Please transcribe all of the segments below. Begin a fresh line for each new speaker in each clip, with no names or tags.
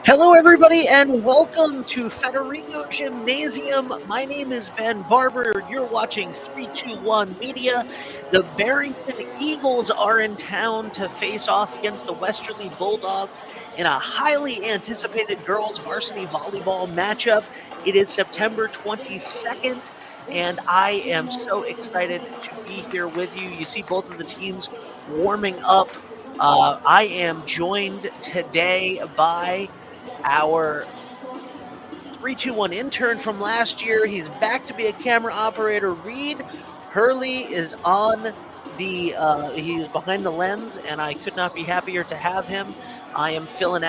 Hello, everybody, and welcome to Federico Gymnasium. My name is Ben Barber. You're watching 321 Media. The Barrington Eagles are in town to face off against the Westerly Bulldogs in a highly anticipated girls varsity volleyball matchup. It is September 22nd, and I am so excited to be here with you. You see both of the teams warming up. I am joined today by our 321 intern from last year. He's back to be a camera operator. Reed Hurley is on the he's behind the lens, and I could not be happier to have him. I am filling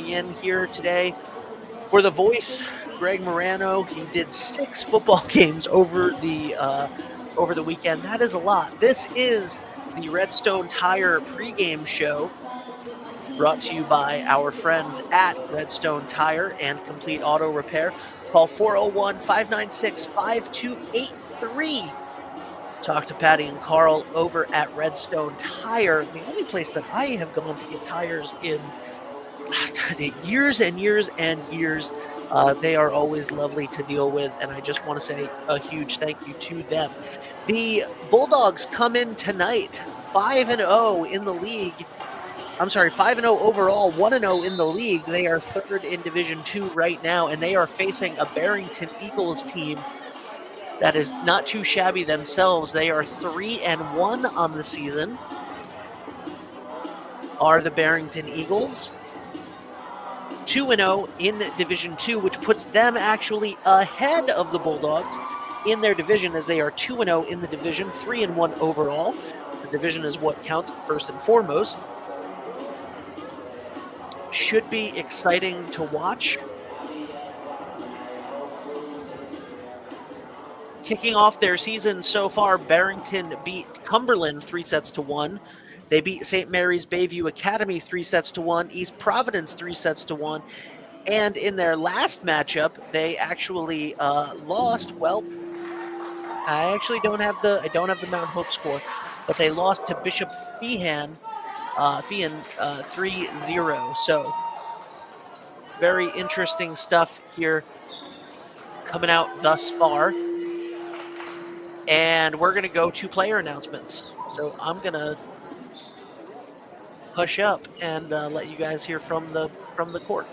in here today for the voice, Greg Morano. He did 6 football games over the weekend. That is a lot. This is the Redstone Tire pregame show, brought to you by our friends at Redstone Tire and Complete Auto Repair. Call 401-596-5283. Talk to Patty and Carl over at Redstone Tire, the only place that I have gone to get tires in years and years and years. They are always lovely to deal with, and I just want to say a huge thank you to them. The Bulldogs come in tonight 5-0 in the league. I'm sorry, 5-0 overall, 1-0 in the league. They are third in Division II right now, and they are facing a Barrington Eagles team that is not too shabby themselves. They are 3-1 on the season, are the Barrington Eagles. 2-0 in Division II, which puts them actually ahead of the Bulldogs in their division, as they are 2-0 in the division, 3-1 overall. The division is what counts first and foremost. Should be exciting to watch. Kicking off their season so far, Barrington beat Cumberland 3-1. They beat St. Mary's Bayview Academy 3-1, East Providence 3-1, and in their last matchup, they actually lost. Well, I actually don't have the Mount Hope score, but they lost to Bishop Feehan 3-0. So very interesting stuff here coming out thus far. And we're going to go to player announcements. So I'm going to hush up and let you guys hear from the court.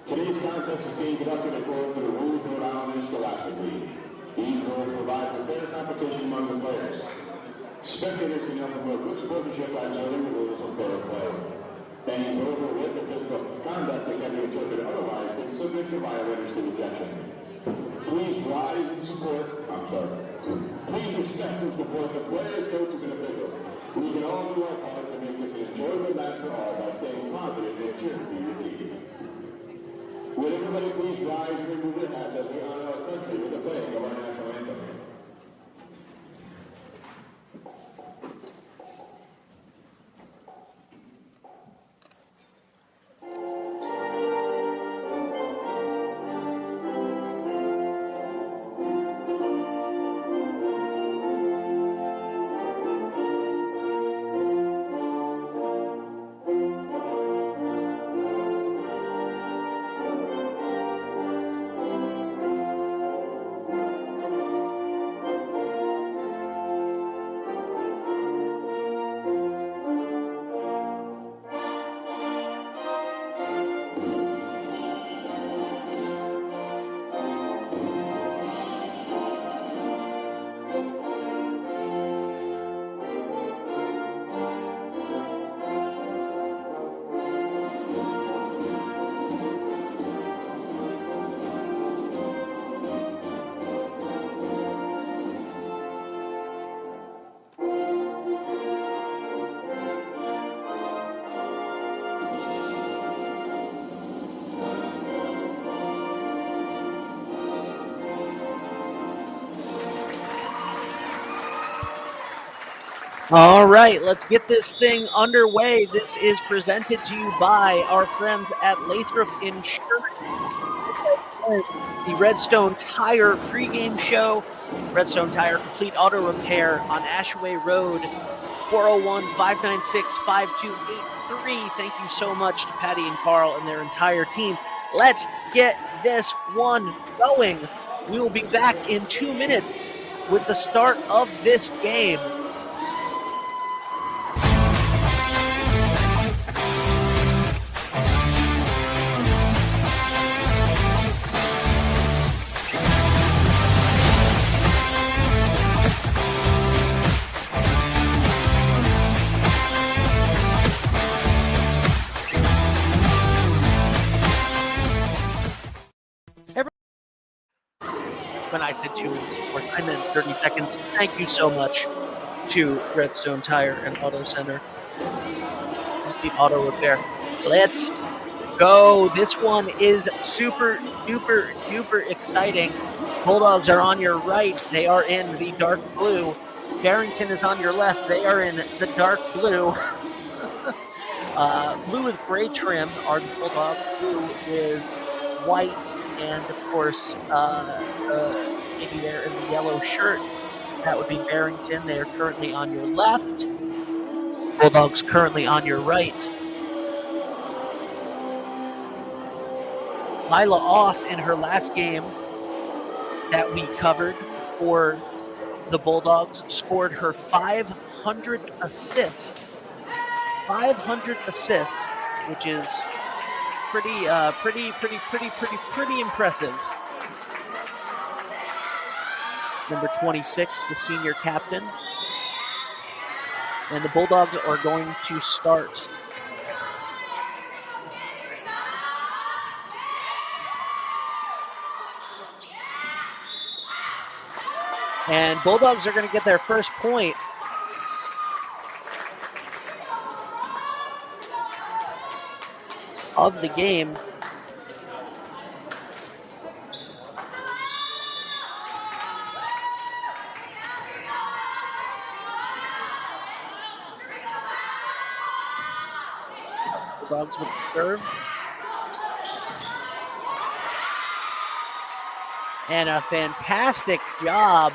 Today's contest is being conducted according to the rules of Rhode Island scholastically. These rules provide for fair competition among the players. Spectators can help promote good sportsmanship by observing the rules of fair play. Any verbal, written, or physical conduct that can be interpreted otherwise is subject to violators to rejection. Please rise and support. Please respect and support the players, coaches, and officials. We can all do our part to make this an enjoyable match for all by staying positive and cheering for your team. Would everybody please rise and remove their hats as we honor our country with the playing of our national anthem?
All right, let's get this thing underway. This is presented to you by our friends at Lathrop Insurance. the Redstone Tire pregame show. Redstone Tire Complete Auto Repair on Ashaway Road, 401-596-5283. Thank you so much to Patty and Carl and their entire team. Let's get this one going. We will be back in 2 minutes with the start of this game. When I said 2 minutes, of course, I meant 30 seconds. Thank you so much to Redstone Tire and Auto Center. Complete Auto Repair. Let's go. This one is super duper duper exciting. Bulldogs are on your right. They are in the dark blue. Barrington is on your left. They are in the dark blue. Blue with gray trim are the Bulldogs. Blue with white and, of course, maybe they're in the yellow shirt. That would be Barrington. They are currently on your left. Bulldogs currently on your right. Lila Off in her last game that we covered for the Bulldogs scored her 500th assist. 500 assists, which is pretty impressive. Number 26, the senior captain. And the Bulldogs are going to start. And Bulldogs are going to get their first point. Of the game. Bulldogs with the serve. And a fantastic job.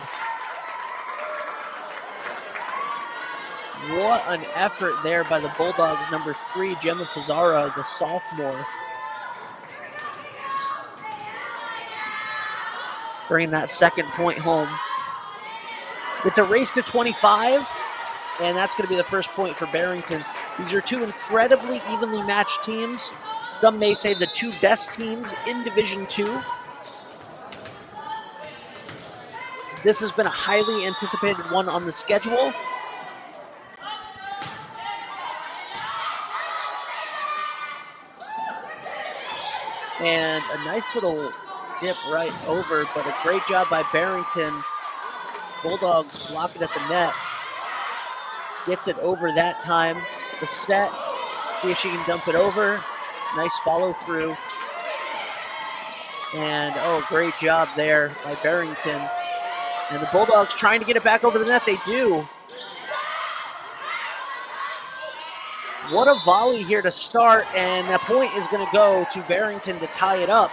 What an effort there by the Bulldogs. Number 3, Gemma Fazara, the sophomore. Bringing that second point home. It's a race to 25, and that's going to be the first point for Barrington. These are two incredibly evenly matched teams. Some may say the two best teams in Division II. This has been a highly anticipated one on the schedule. And a nice little dip right over, but a great job by Barrington. Bulldogs block it at the net. Gets it over that time. The set. See if she can dump it over. Nice follow through. And, oh, great job there by Barrington. And the Bulldogs trying to get it back over the net. They do. What a volley here to start, and that point is going to go to Barrington to tie it up.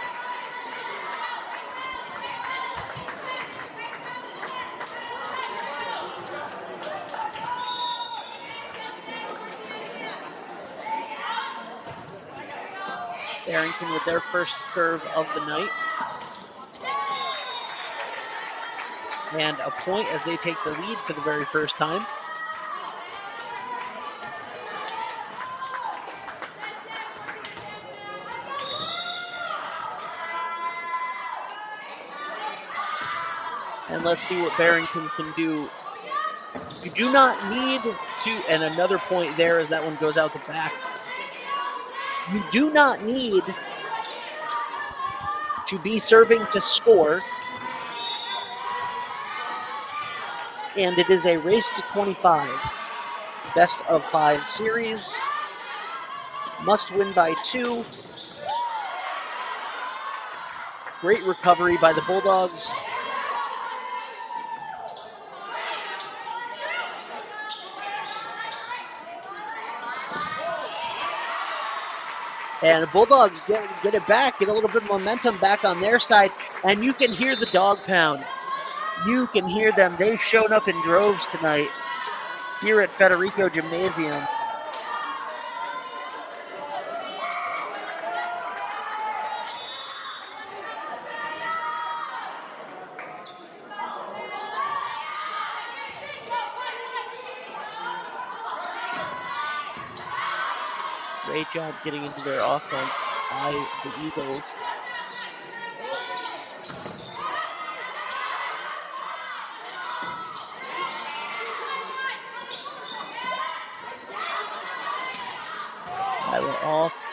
Barrington with their first serve of the night. And a point as they take the lead for the very first time. And let's see what Barrington can do. You do not need to, and another point there as that one goes out the back. You do not need to be serving to score. And it is a race to 25. Best of 5 series. Must win by 2. Great recovery by the Bulldogs. And the Bulldogs get it back, get a little bit of momentum back on their side, and you can hear the dog pound. You can hear them. They've shown up in droves tonight here at Federico Gymnasium. Great job getting into their offense by the Eagles. Tyler off.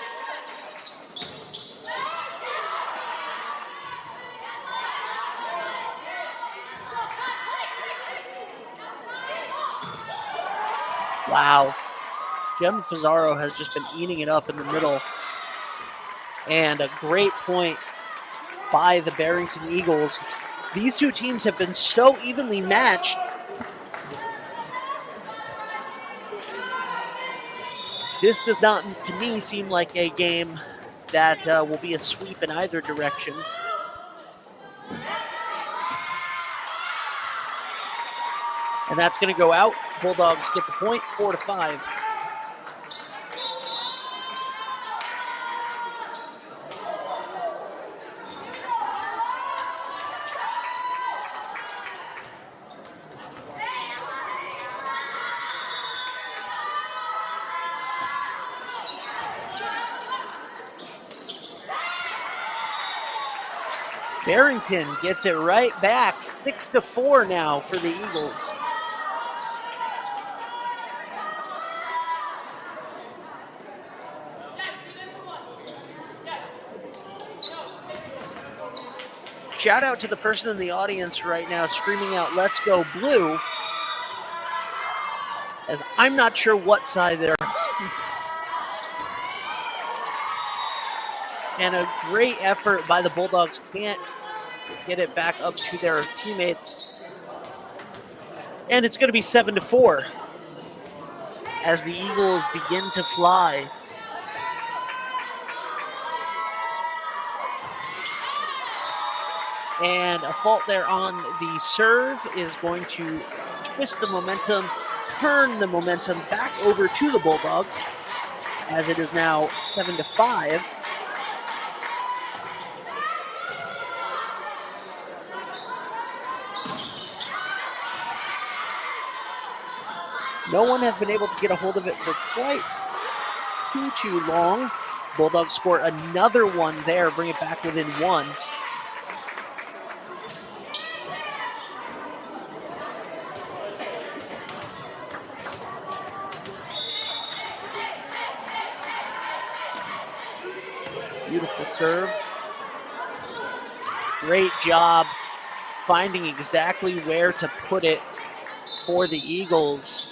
Wow. Jem Fazaro has just been eating it up in the middle. And a great point by the Barrington Eagles. These two teams have been so evenly matched. This does not, to me, seem like a game that will be a sweep in either direction. And that's going to go out. Bulldogs get the point, 4-5. Barrington gets it right back, 6-4 now for the Eagles. Shout out to the person in the audience right now screaming out, "Let's go blue," as I'm not sure what side they're on. And a great effort by the Bulldogs, can't get it back up to their teammates. And it's going to be 7-4 as the Eagles begin to fly. And a fault there on the serve is going to twist the momentum, turn the momentum back over to the Bulldogs, as it is now 7-5. No one has been able to get a hold of it for quite too long. Bulldogs score another one there, bring it back within one. Beautiful serve. Great job finding exactly where to put it for the Eagles.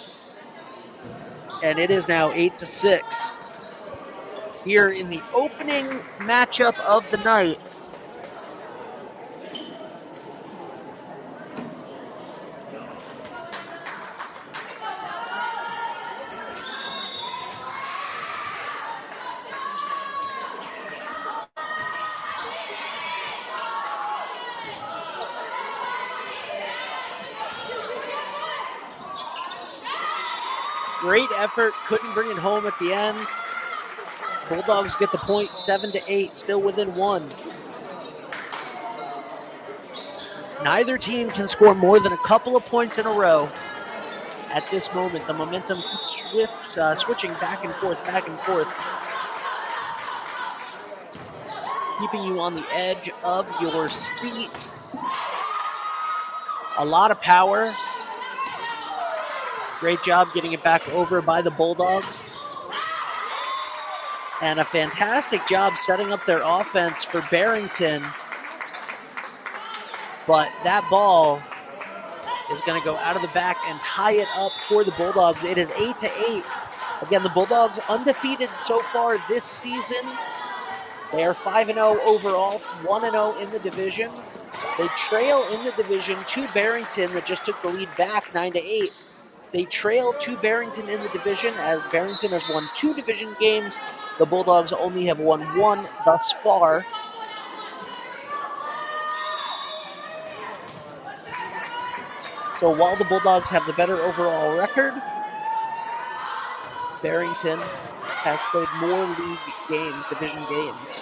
And it is now 8-6 here in the opening matchup of the night. Great effort, couldn't bring it home at the end. Bulldogs get the point, 7-8, still within one. Neither team can score more than a couple of points in a row at this moment. The momentum keeps switching back and forth. Keeping you on the edge of your seats. A lot of power. Great job getting it back over by the Bulldogs. And a fantastic job setting up their offense for Barrington. But that ball is going to go out of the back and tie it up for the Bulldogs. It is 8-8. Again, the Bulldogs undefeated so far this season. They are 5-0 overall, 1-0 in the division. They trail in the division to Barrington that just took the lead back 9-8. They trail to Barrington in the division as Barrington has won 2 division games. The Bulldogs only have won one thus far. So while the Bulldogs have the better overall record, Barrington has played more league games, division games.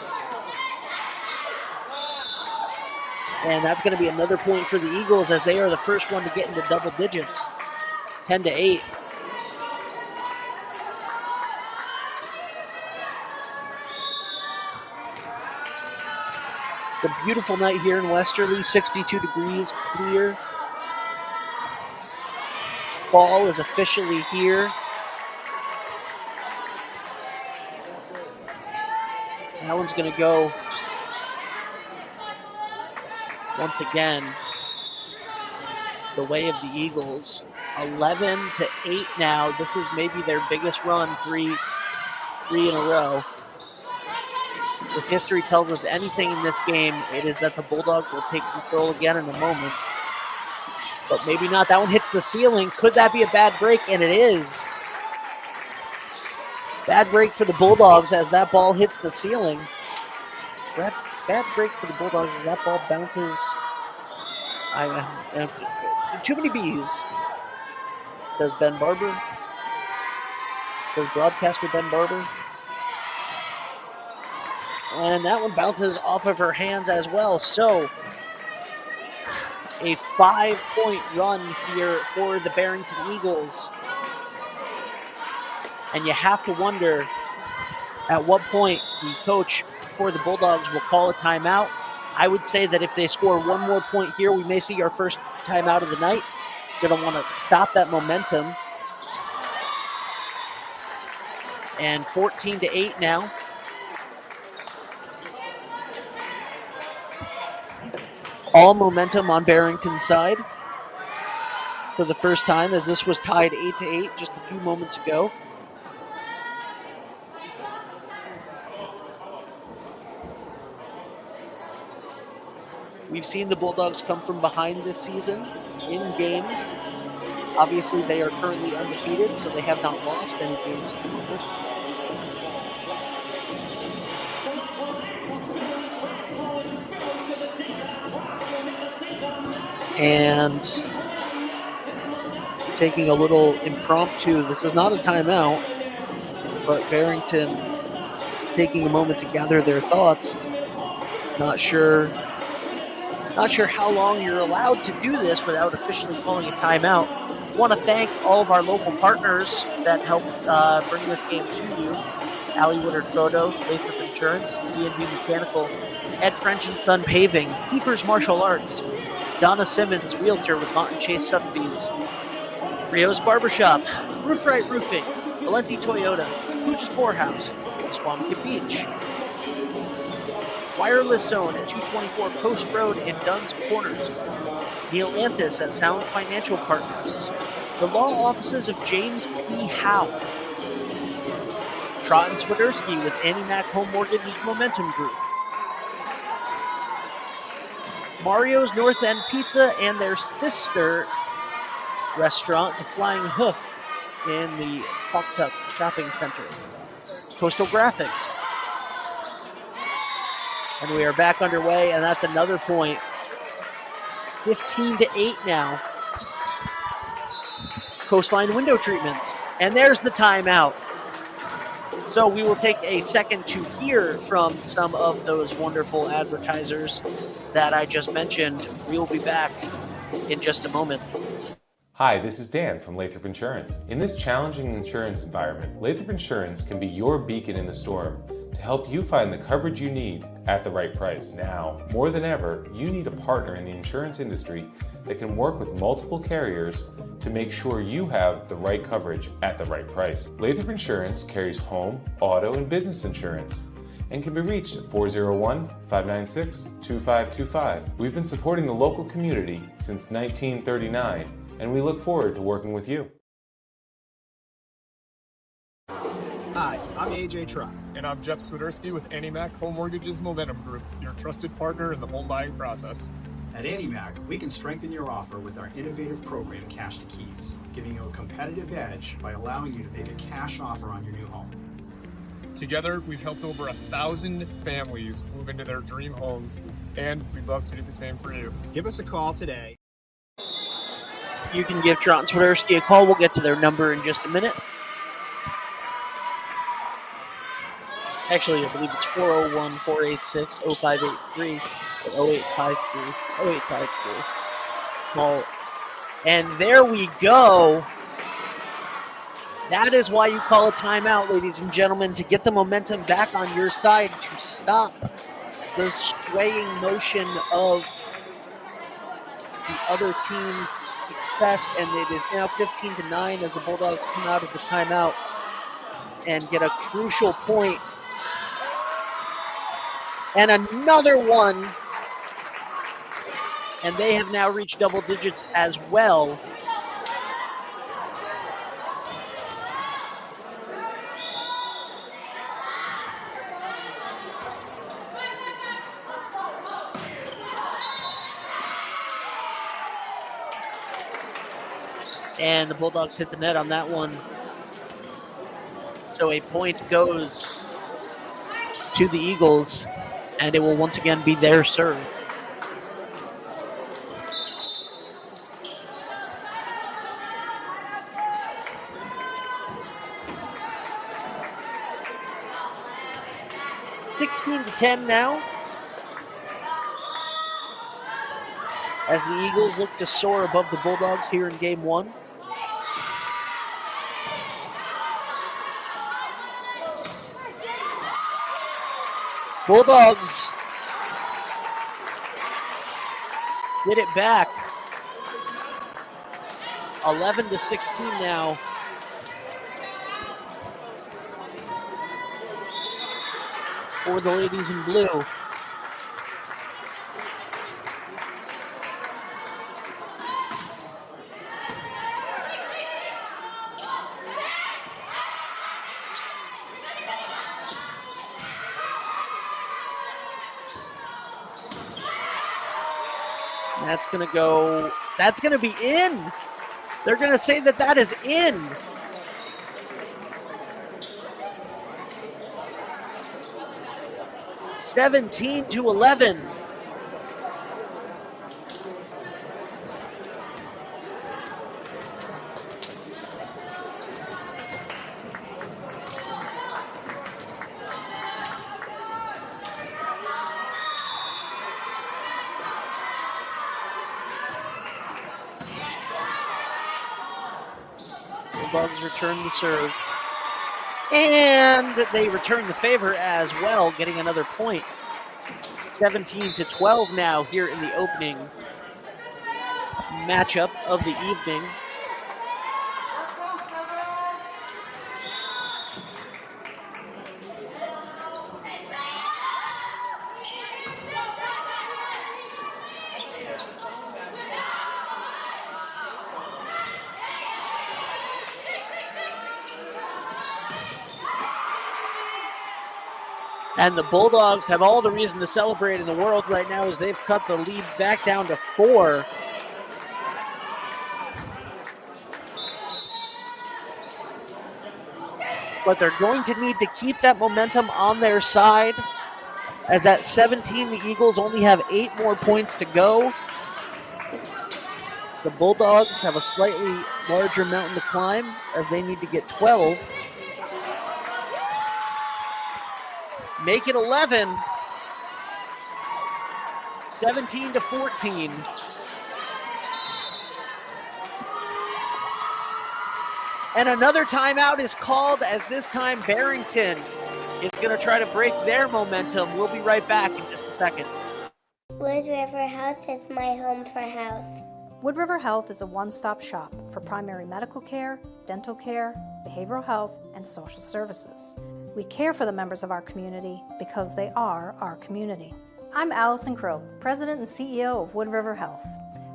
And that's going to be another point for the Eagles as they are the first one to get into double digits, 10-8. It's a beautiful night here in Westerly, 62 degrees, clear. Fall is officially here. That one's going to go once again the way of the Eagles. 11-8 now. This is maybe their biggest run, three in a row. If history tells us anything in this game, it is that the Bulldogs will take control again in a moment. But maybe not. That one hits the ceiling. Could that be a bad break? And it is. Bad break for the Bulldogs as that ball hits the ceiling. Bad break for the Bulldogs as that ball bounces. Too many B's, says Ben Barber. Says broadcaster Ben Barber. And that one bounces off of her hands as well. So a 5-point run here for the Barrington Eagles. And you have to wonder at what point the coach for the Bulldogs will call a timeout. I would say that if they score one more point here, we may see our first timeout of the night. Going to want to stop that momentum. And 14-8 now. All momentum on Barrington's side for the first time, as this was tied 8-8 just a few moments ago. We've seen the Bulldogs come from behind this season in games. Obviously, they are currently undefeated, so they have not lost any games. And taking a little impromptu, this is not a timeout, but Barrington taking a moment to gather their thoughts. Not sure how long you're allowed to do this without officially calling a timeout. I want to thank all of our local partners that helped bring this game to you. Allie Woodard Photo, Lathrop Insurance, D&V Mechanical, Ed French Son Paving, Kiefer's Martial Arts, Donna Simmons, Realtor with Mott & Chase Sotheby's, Rio's Barbershop, Roof Right Roofing, Valenti Toyota, Pooch's Poorhouse, Squamicut Beach, Wireless Zone at 224 Post Road in Dunn's Corners, Neil Anthus at Sound Financial Partners, the law offices of James P. Howe, Trot and Swiderski with Annie Mac Home Mortgage's Momentum Group, Mario's North End Pizza and their sister restaurant, the Flying Hoof, in the Pawtucket Shopping Center, Coastal Graphics. And we are back underway, and that's another point. 15-8 now. Coastline Window Treatments. And there's the timeout. So we will take a second to hear from some of those wonderful advertisers that I just mentioned. We will be back in just a moment.
Hi, this is Dan from Lathrop Insurance. In this challenging insurance environment, Lathrop Insurance can be your beacon in the storm to help you find the coverage you need at the right price. Now, more than ever, you need a partner in the insurance industry that can work with multiple carriers to make sure you have the right coverage at the right price. Lathrop Insurance carries home, auto, and business insurance and can be reached at 401-596-2525. We've been supporting the local community since 1939, and we look forward to working with you.
Hi, I'm AJ Trott.
And I'm Jeff Swiderski with Annie Mac Home Mortgage's Momentum Group, your trusted partner in the home buying process.
At AnnieMac, we can strengthen your offer with our innovative program, Cash to Keys, giving you a competitive edge by allowing you to make a cash offer on your new home.
Together, we've helped over 1,000 families move into their dream homes, and we'd love to do the same for you.
Give us a call today.
You can give Trot and Swiderski a call. We'll get to their number in just a minute. Actually, I believe it's 401-486-0583 or 0853. Call. And there we go. That is why you call a timeout, ladies and gentlemen, to get the momentum back on your side, to stop the swaying motion of the other team's success. And it is now 15-9 as the Bulldogs come out of the timeout and get a crucial point. And another one. And they have now reached double digits as well. And the Bulldogs hit the net on that one. So a point goes to the Eagles, and it will once again be their serve. (16-10) now, as the Eagles look to soar above the Bulldogs here in Game 1. Bulldogs get it back. 11-16 now. For the ladies in blue. That's going to go, that's going to be in. They're going to say that that is in. (17-11). Bulldogs return the serve. And they return the favor as well, getting another point. 17-12 now here in the opening matchup of the evening. And the Bulldogs have all the reason to celebrate in the world right now as they've cut the lead back down to 4. But they're going to need to keep that momentum on their side, as at 17, the Eagles only have 8 more points to go. The Bulldogs have a slightly larger mountain to climb as they need to get 12. Make it 11. 17-14. And another timeout is called, as this time Barrington is going to try to break their momentum. We'll be right back in just a second.
Wood River Health is my home for health.
Wood River Health is a one-stop shop for primary medical care, dental care, behavioral health, and social services. We care for the members of our community because they are our community. I'm Allison Croak, President and CEO of Wood River Health.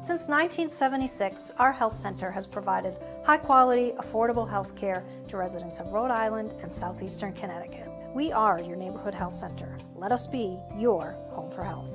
Since 1976, our health center has provided high-quality, affordable health care to residents of Rhode Island and southeastern Connecticut. We are your neighborhood health center. Let us be your home for health.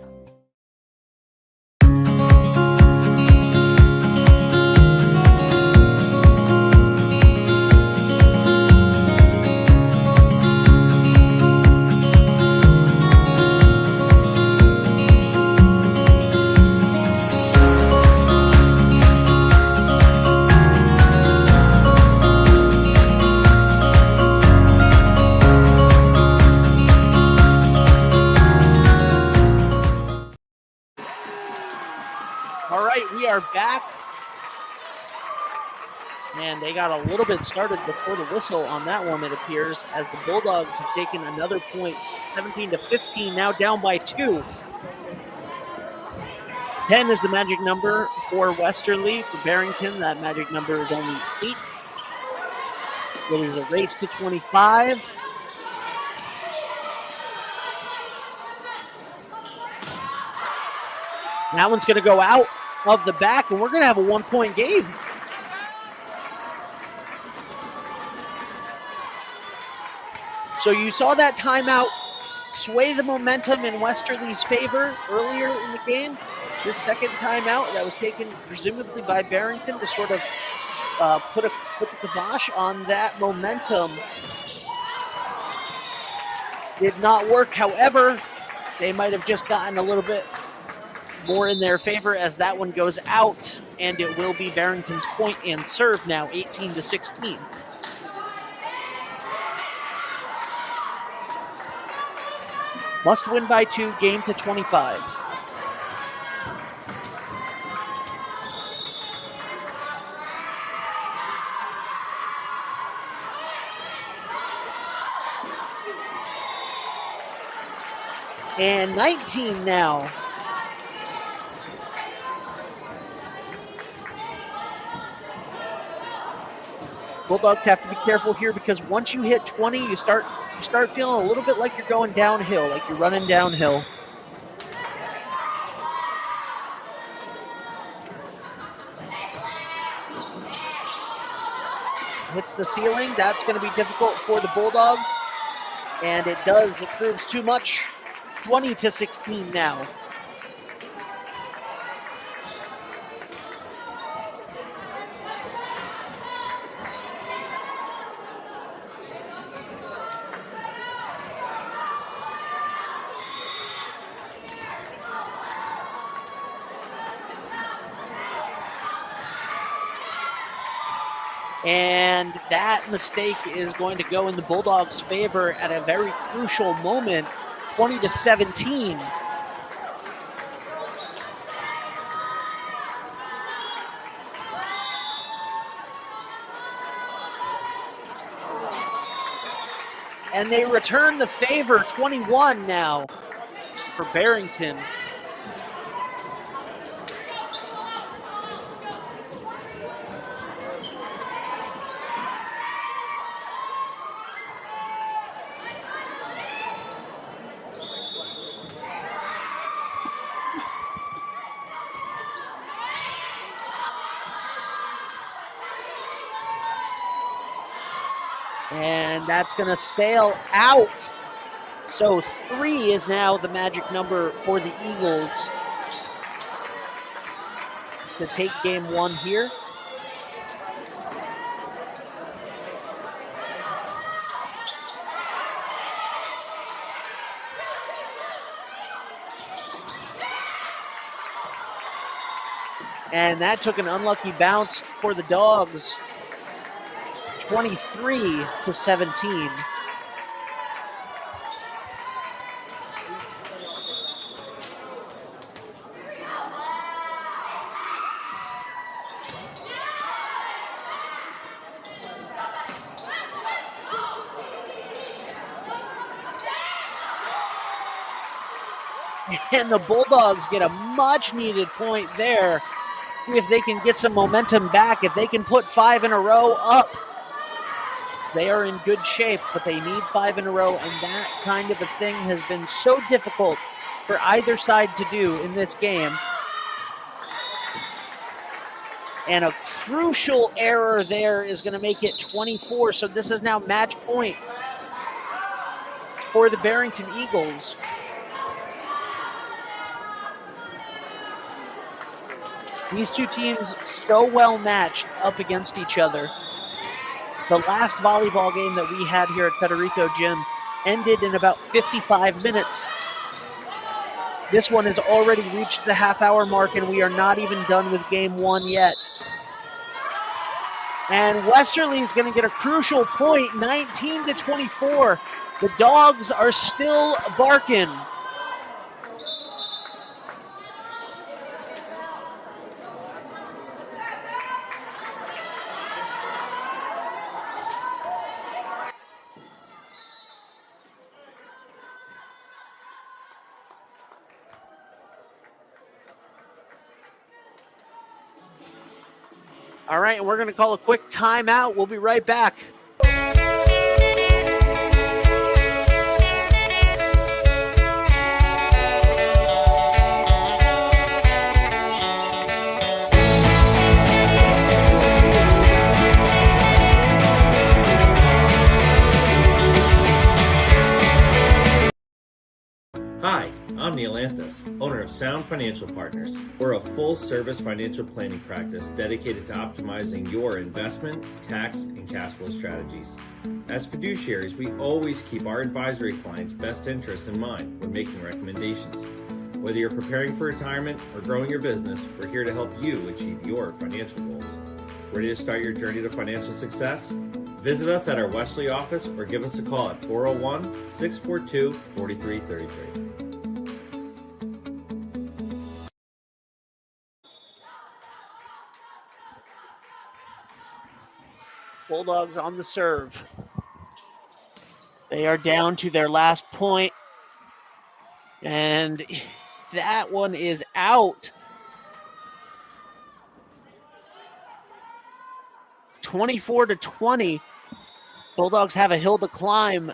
are back. Man, they got a little bit started before the whistle on that one, it appears, as the Bulldogs have taken another point, 17-15, now down by 2. 10 is the magic number for Westerly. For Barrington, that magic number is only 8. It is a race to 25. That one's going to go out of the back, and we're going to have a 1-point game. So you saw that timeout sway the momentum in Westerly's favor earlier in the game. This second timeout that was taken presumably by Barrington to sort of put the kibosh on that momentum did not work. However, they might have just gotten a little bit more in their favor as that one goes out, and it will be Barrington's point and serve now, 18-16. Must win by 2, game to 25. And 19 now. Bulldogs have to be careful here because once you hit 20, you start feeling a little bit like you're going downhill, like you're running downhill. Hits the ceiling. That's going to be difficult for the Bulldogs. And it does. It proves too much. 20-16 now. And that mistake is going to go in the Bulldogs' favor at a very crucial moment, 20-17. And they return the favor, 21 now for Barrington. And that's going to sail out. So 3 is now the magic number for the Eagles to take game 1 here. And that took an unlucky bounce for the Dogs. 23-17. And the Bulldogs get a much-needed point there. See if they can get some momentum back. If they can put 5 in a row up, they are in good shape, but they need 5 in a row, and that kind of a thing has been so difficult for either side to do in this game. And a crucial error there is going to make it 24, so this is now match point for the Barrington Eagles. These two teams so well matched up against each other. The last volleyball game that we had here at Federico Gym ended in about 55 minutes. This one has already reached the half-hour mark, and we are not even done with game 1 yet. And Westerly is going to get a crucial point, 19-24. The Dogs are still barking. All right, and we're going to call a quick timeout. We'll be right back.
Hi, I'm Neil Anthus, owner of Sound Financial Partners. We're a full-service financial planning practice dedicated to optimizing your investment, tax, and cash flow strategies. As fiduciaries, we always keep our advisory clients' best interests in mind when making recommendations. Whether you're preparing for retirement or growing your business, we're here to help you achieve your financial goals. Ready to start your journey to financial success? Visit us at our Westerly office or give us a call at 401-642-4333.
Bulldogs on the serve. They are down to their last point, and that one is out. 24-20. Bulldogs have a hill to climb.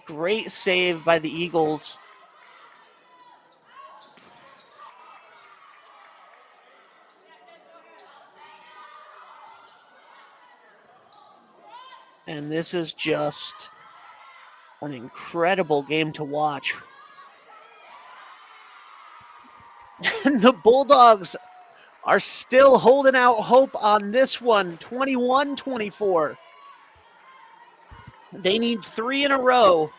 Great save by the Eagles. And this is just an incredible game to watch. And the Bulldogs are still holding out hope on this one, 21-24. They need 3 in a row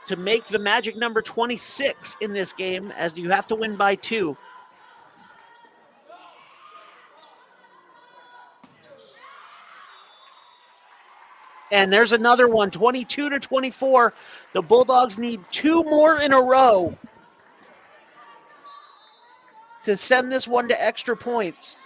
to make the magic number 26 in this game, as you have to win by 2. And there's another one, 22-24. The Bulldogs need 2 more in a row to send this one to extra points.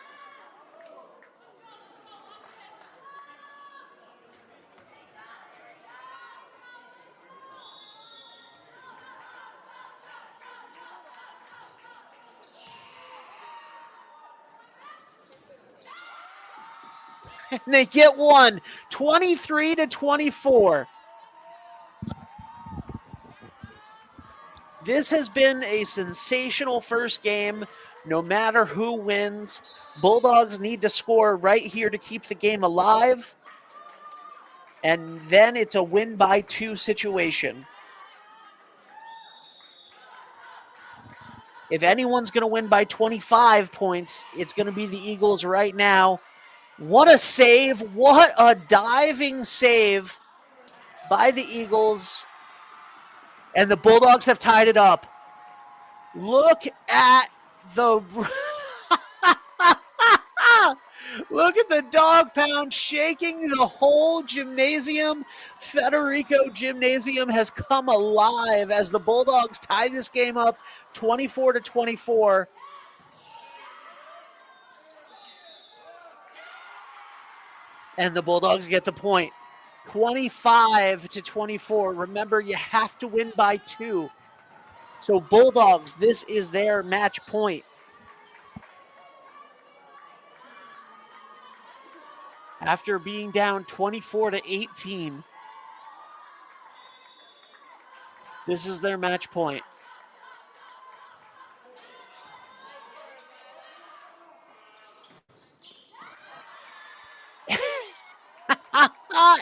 And they get one, 23-24. This has been a sensational first game, no matter who wins. Bulldogs need to score right here to keep the game alive. And then it's a win by 2 situation. If anyone's going to win by 25 points, it's going to be the Eagles right now. What a save. What a diving save by the Eagles. And the Bulldogs have tied it up. Look at the look at the dog pound shaking the whole gymnasium. Federico Gymnasium has come alive as the Bulldogs tie this game up 24-24. And the Bulldogs get the point. 25-24. Remember, you have to win by 2. So Bulldogs, this is their match point. After being down 24-18, this is their match point.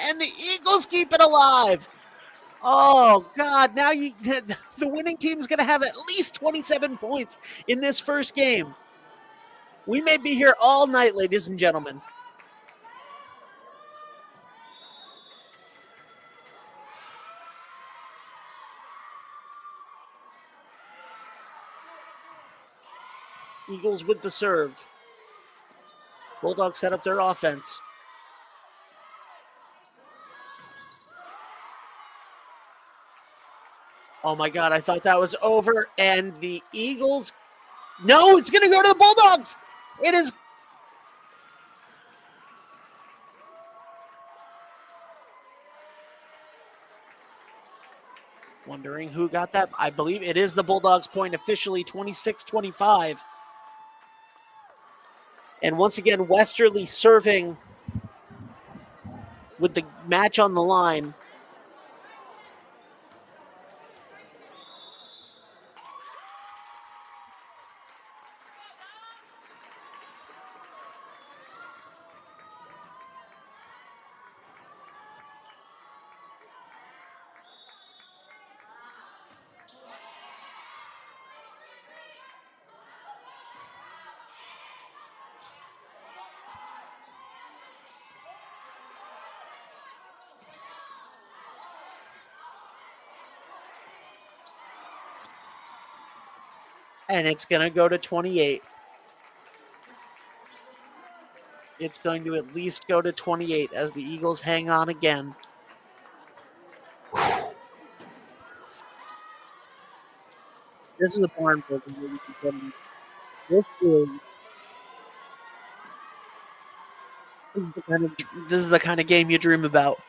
And the Eagles keep it alive. Oh, God. Now the winning team's going to have at least 27 points in this first game. We may be here all night, ladies and gentlemen. Eagles with the serve. Bulldogs set up their offense. Oh, my God, I thought that was over. And the Eagles... No, it's going to go to the Bulldogs. It is... Wondering who got that. I believe it is the Bulldogs point officially, 26-25. And once again, Westerly serving with the match on the line. And it's going to go to 28. It's going to at least go to 28 as the Eagles hang on again. This is a barn building. This is the kind of game you dream about.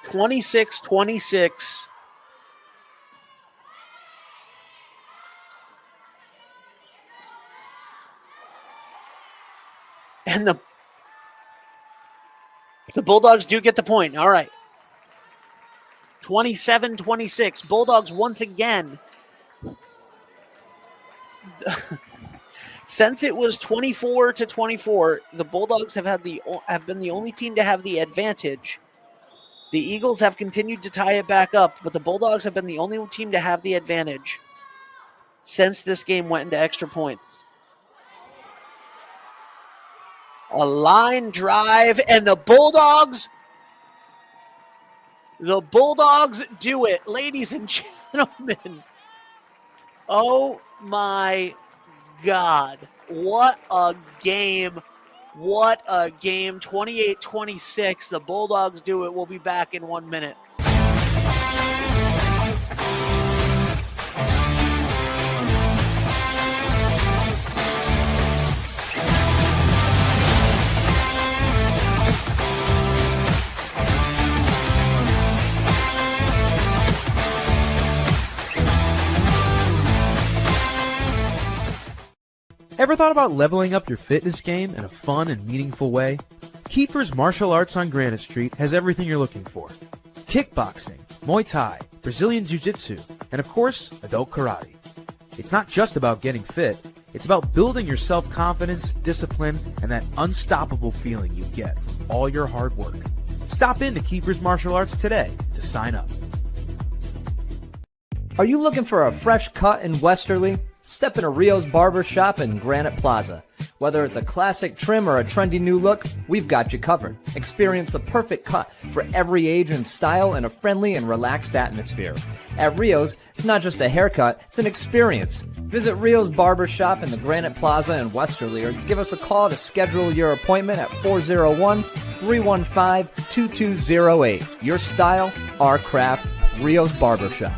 26-26. And the Bulldogs do get the point. All right. 27-26. Bulldogs once again. Since it was 24-24, the Bulldogs have been the only team to have the advantage. The Eagles have continued to tie it back up, but the Bulldogs have been the only team to have the advantage since this game went into extra points. A line drive, and the Bulldogs do it, ladies and gentlemen. Oh my God. What a game. What a game. 28-26. The Bulldogs do it. We'll be back in 1 minute.
Ever thought about leveling up your fitness game in a fun and meaningful way? Kiefer's Martial Arts on Granite Street has everything you're looking for. Kickboxing, Muay Thai, Brazilian Jiu-Jitsu, and of course, adult karate. It's not just about getting fit, it's about building your self-confidence, discipline, and that unstoppable feeling you get from all your hard work. Stop into Kiefer's Martial Arts today to sign up.
Are you looking for a fresh cut in Westerly? Step into Rio's Barber Shop in Granite Plaza. Whether it's a classic trim or a trendy new look, we've got you covered. Experience the perfect cut for every age and style in a friendly and relaxed atmosphere. At Rio's, it's not just a haircut, it's an experience. Visit Rio's Barber Shop in the Granite Plaza in Westerly or give us a call to schedule your appointment at 401-315-2208. Your style, our craft, Rio's Barber Shop.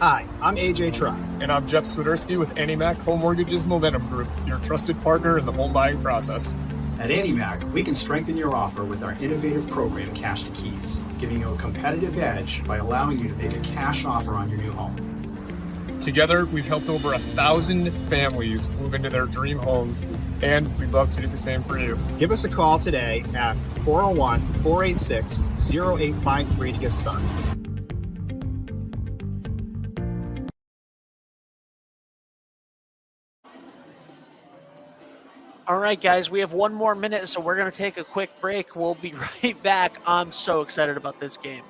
Hi, I'm AJ Trott.
And I'm Jeff Swiderski with AnnieMac Home Mortgage's Momentum Group, your trusted partner in the home buying process.
At AnnieMac, we can strengthen your offer with our innovative program, Cash to Keys, giving you a competitive edge by allowing you to make a cash offer on your new home.
Together, we've helped over 1,000 families move into their dream homes, and we'd love to do the same for you.
Give us a call today at 401-486-0853 to get started.
All right, guys, we have 1 more minute, so we're going to take a quick break. We'll be right back. I'm so excited about this game.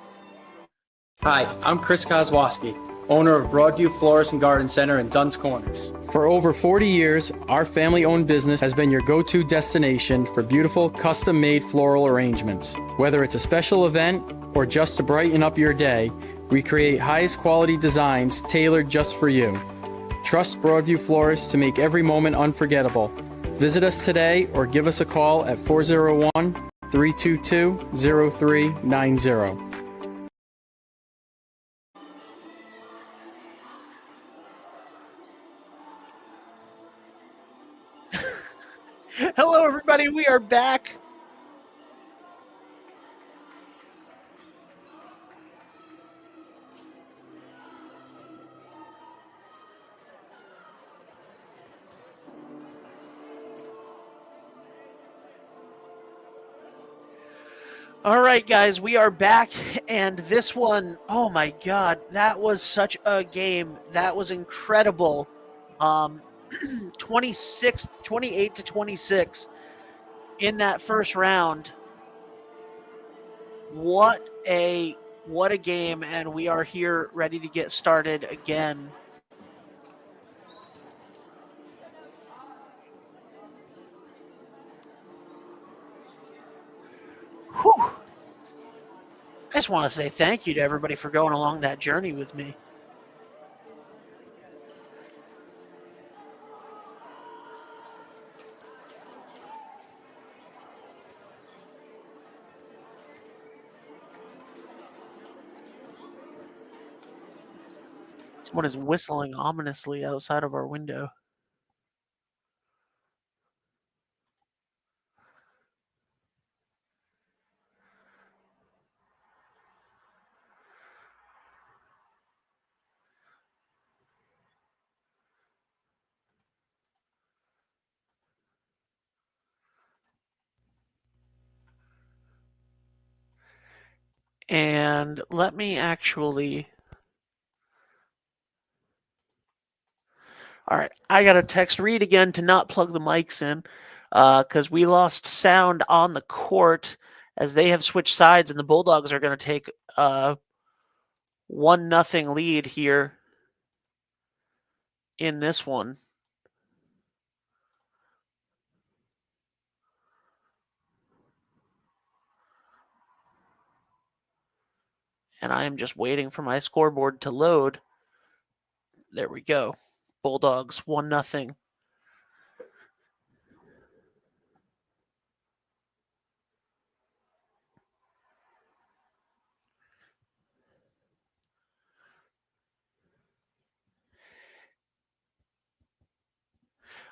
Hi, I'm Chris Kozwoski, owner of Broadview Florist and Garden Center in Dunn's Corners. For over 40 years, our family-owned business has been your go-to destination for beautiful, custom-made floral arrangements. Whether it's a special event or just to brighten up your day, we create highest quality designs tailored just for you. Trust Broadview Florists to make every moment unforgettable. Visit us today or give us a call at 401-322-0390.
Hello, everybody. We are back. All right, guys, we are back, and this one, oh my God, that was such a game. That was incredible. 28 to 26 in that first round. What a game, and we are here ready to get started again. Whew. I just want to say thank you to everybody for going along that journey with me. Someone is whistling ominously outside of our window. And let me actually... All right, I got to text Reed again to not plug the mics in because we lost sound on the court as they have switched sides, and the Bulldogs are going to take a 1-0 lead here in this one. And I am just waiting for my scoreboard to load. There we go. Bulldogs 1-0.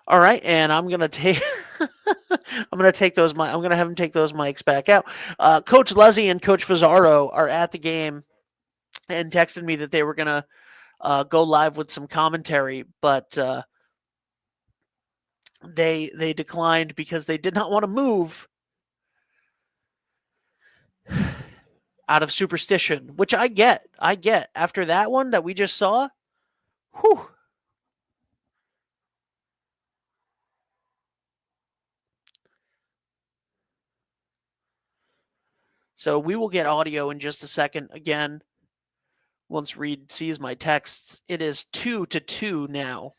All right, and I'm gonna take I'm gonna have him take those mics back out. Coach Lezzie and Coach Fazzaro are at the game and texted me that they were gonna go live with some commentary, but they declined because they did not want to move out of superstition, which I get. After that one that we just saw, whew. So we will get audio in just a second again. Once Reed sees my texts, it is 2-2 now.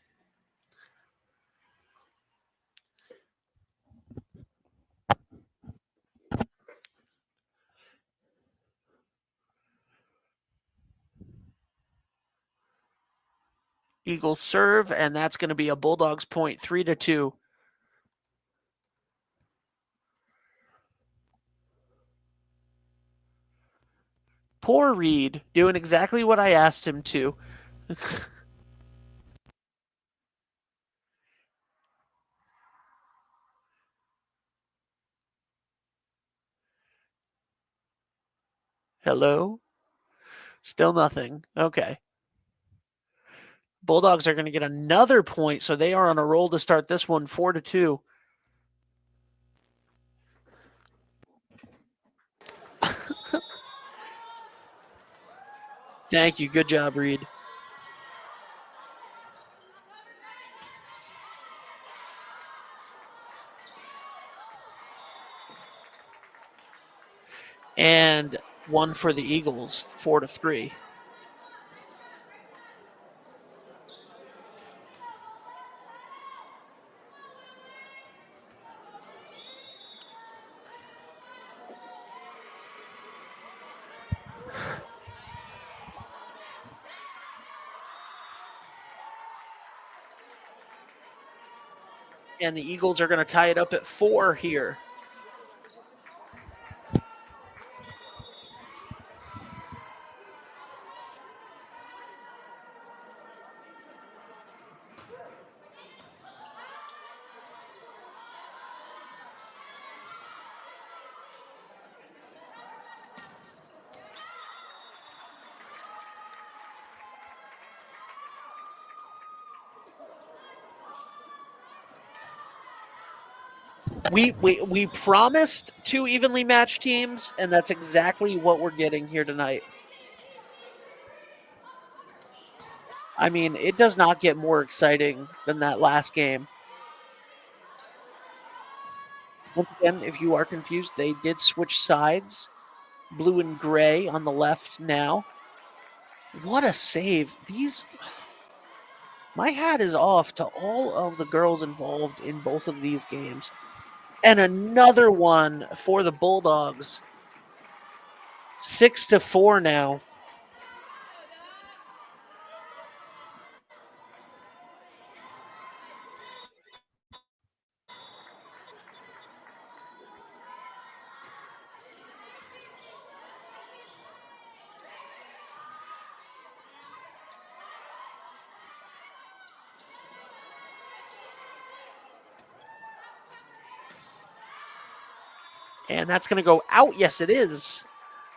Eagles serve, and that's going to be a Bulldogs point, 3-2. Poor Reed, doing exactly what I asked him to. Hello? Still nothing. Okay. Bulldogs are going to get another point, so they are on a roll to start this one, 4-2. Thank you. Good job, Reed. And one for the Eagles, 4-3. And the Eagles are going to tie it up at 4 here. We promised 2 evenly matched teams, and that's exactly what we're getting here tonight. I mean, it does not get more exciting than that last game. Once again, if you are confused, they did switch sides. Blue and gray on the left now. What a save. My hat is off to all of the girls involved in both of these games. And another one for the Bulldogs. 6-4 now. And that's going to go out. Yes, it is.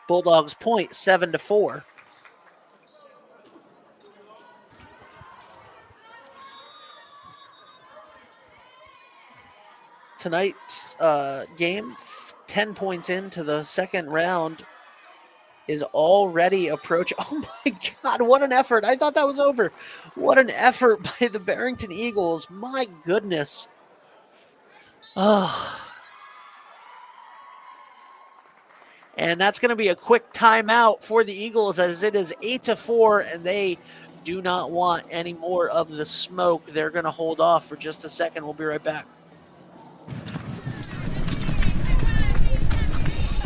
Bulldogs point 7-4. Tonight's game, 10 points into the second round, is already approaching. Oh my God, what an effort. I thought that was over. What an effort by the Barrington Eagles. My goodness. Oh. And that's going to be a quick timeout for the Eagles as it is 8-4, and they do not want any more of the smoke. They're going to hold off for just a second. We'll be right back.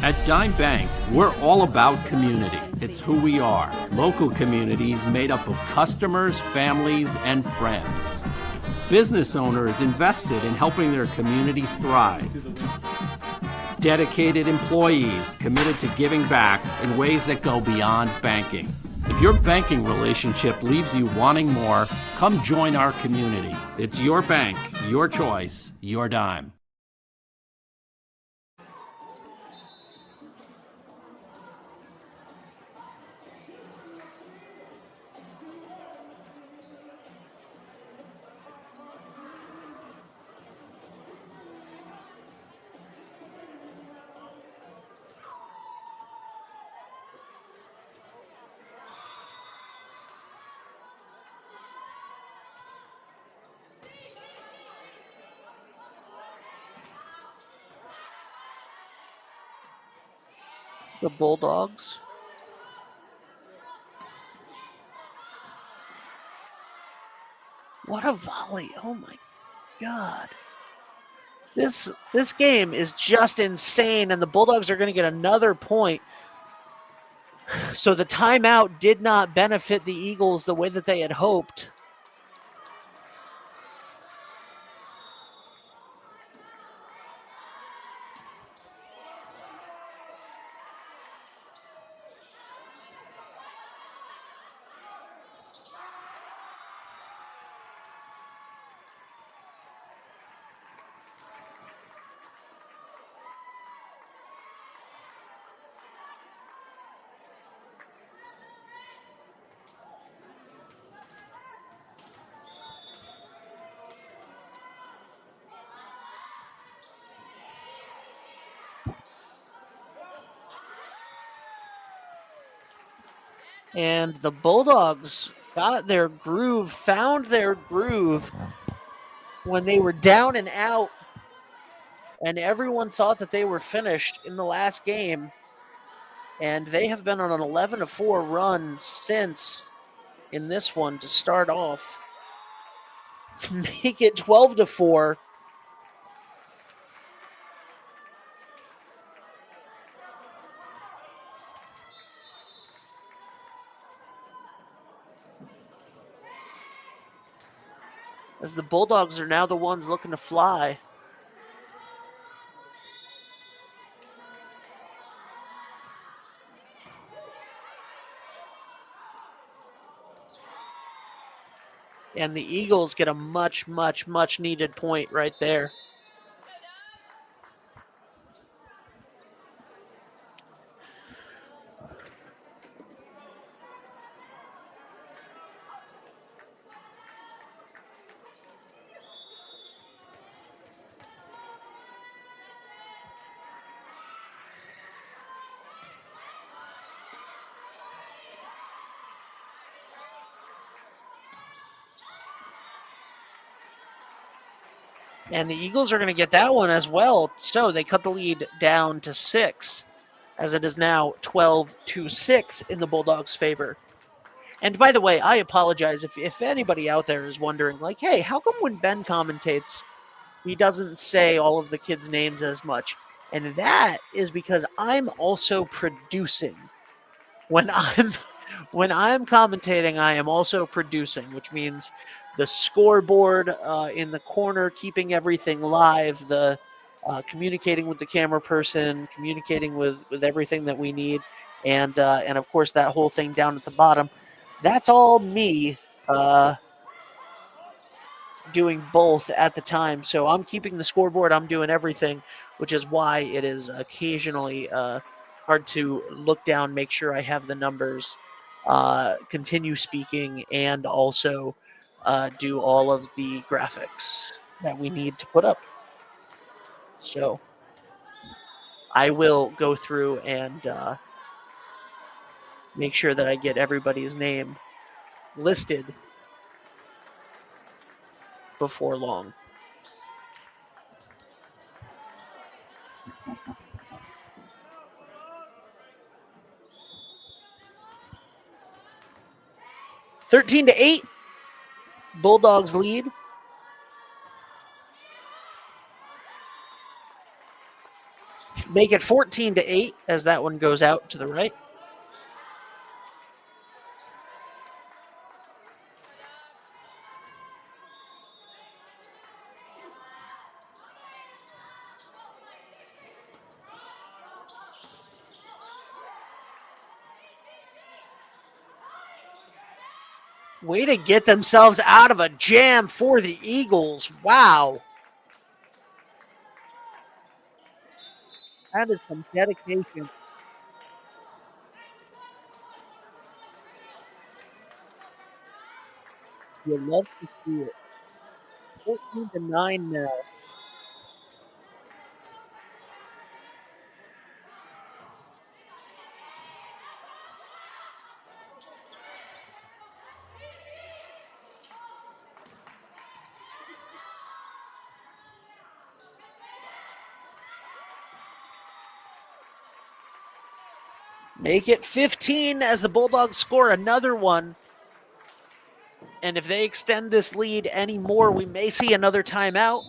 At Dime Bank, we're all about community. It's who we are. Local communities made up of customers, families, and friends. Business owners invested in helping their communities thrive. Dedicated employees committed to giving back in ways that go beyond banking. If your banking relationship leaves you wanting more, come join our community. It's your bank, your choice, your dime.
The Bulldogs. What a volley. Oh my God. This game is just insane, and the Bulldogs are going to get another point. So the timeout did not benefit the Eagles the way that they had hoped. And the Bulldogs got their groove, found their groove when they were down and out, and everyone thought that they were finished in the last game. And they have been on an 11-4 run since in this one to start off. Make it 12-4. As the Bulldogs are now the ones looking to fly. And the Eagles get a much, much, much needed point right there. And the Eagles are going to get that one as well. So they cut the lead down to 6, as it is now 12-6 in the Bulldogs' favor. And by the way, I apologize if anybody out there is wondering, like, hey, how come when Ben commentates, he doesn't say all of the kids' names as much? And that is because I'm also producing. When I'm commentating, I am also producing, which means the scoreboard in the corner, keeping everything live, the communicating with the camera person, communicating with everything that we need, and of course that whole thing down at the bottom. That's all me doing both at the time. So I'm keeping the scoreboard, I'm doing everything, which is why it is occasionally hard to look down, make sure I have the numbers, continue speaking, and also do all of the graphics that we need to put up. So I will go through and make sure that I get everybody's name listed before long. (13-8), Bulldogs lead. Make it 14-8 as that one goes out to the right. Way to get themselves out of a jam for the Eagles. Wow. That is some dedication. You'd love to see it. 14-9 now. Make it 15 as the Bulldogs score another one. And if they extend this lead any more, we may see another timeout.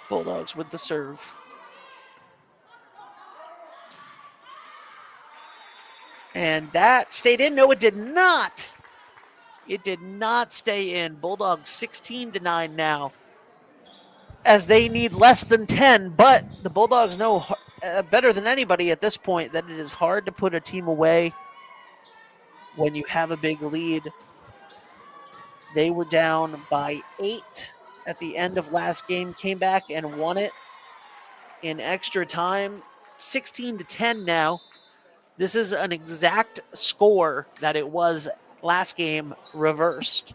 Bulldogs with the serve. And that stayed in. No, it did not. It did not stay in. Bulldogs 16-9 now, as they need less than 10. But the Bulldogs know better than anybody at this point that it is hard to put a team away when you have a big lead. They were down by 8 at the end of last game, came back and won it in extra time. 16-10 now. This is an exact score that it was last game, reversed.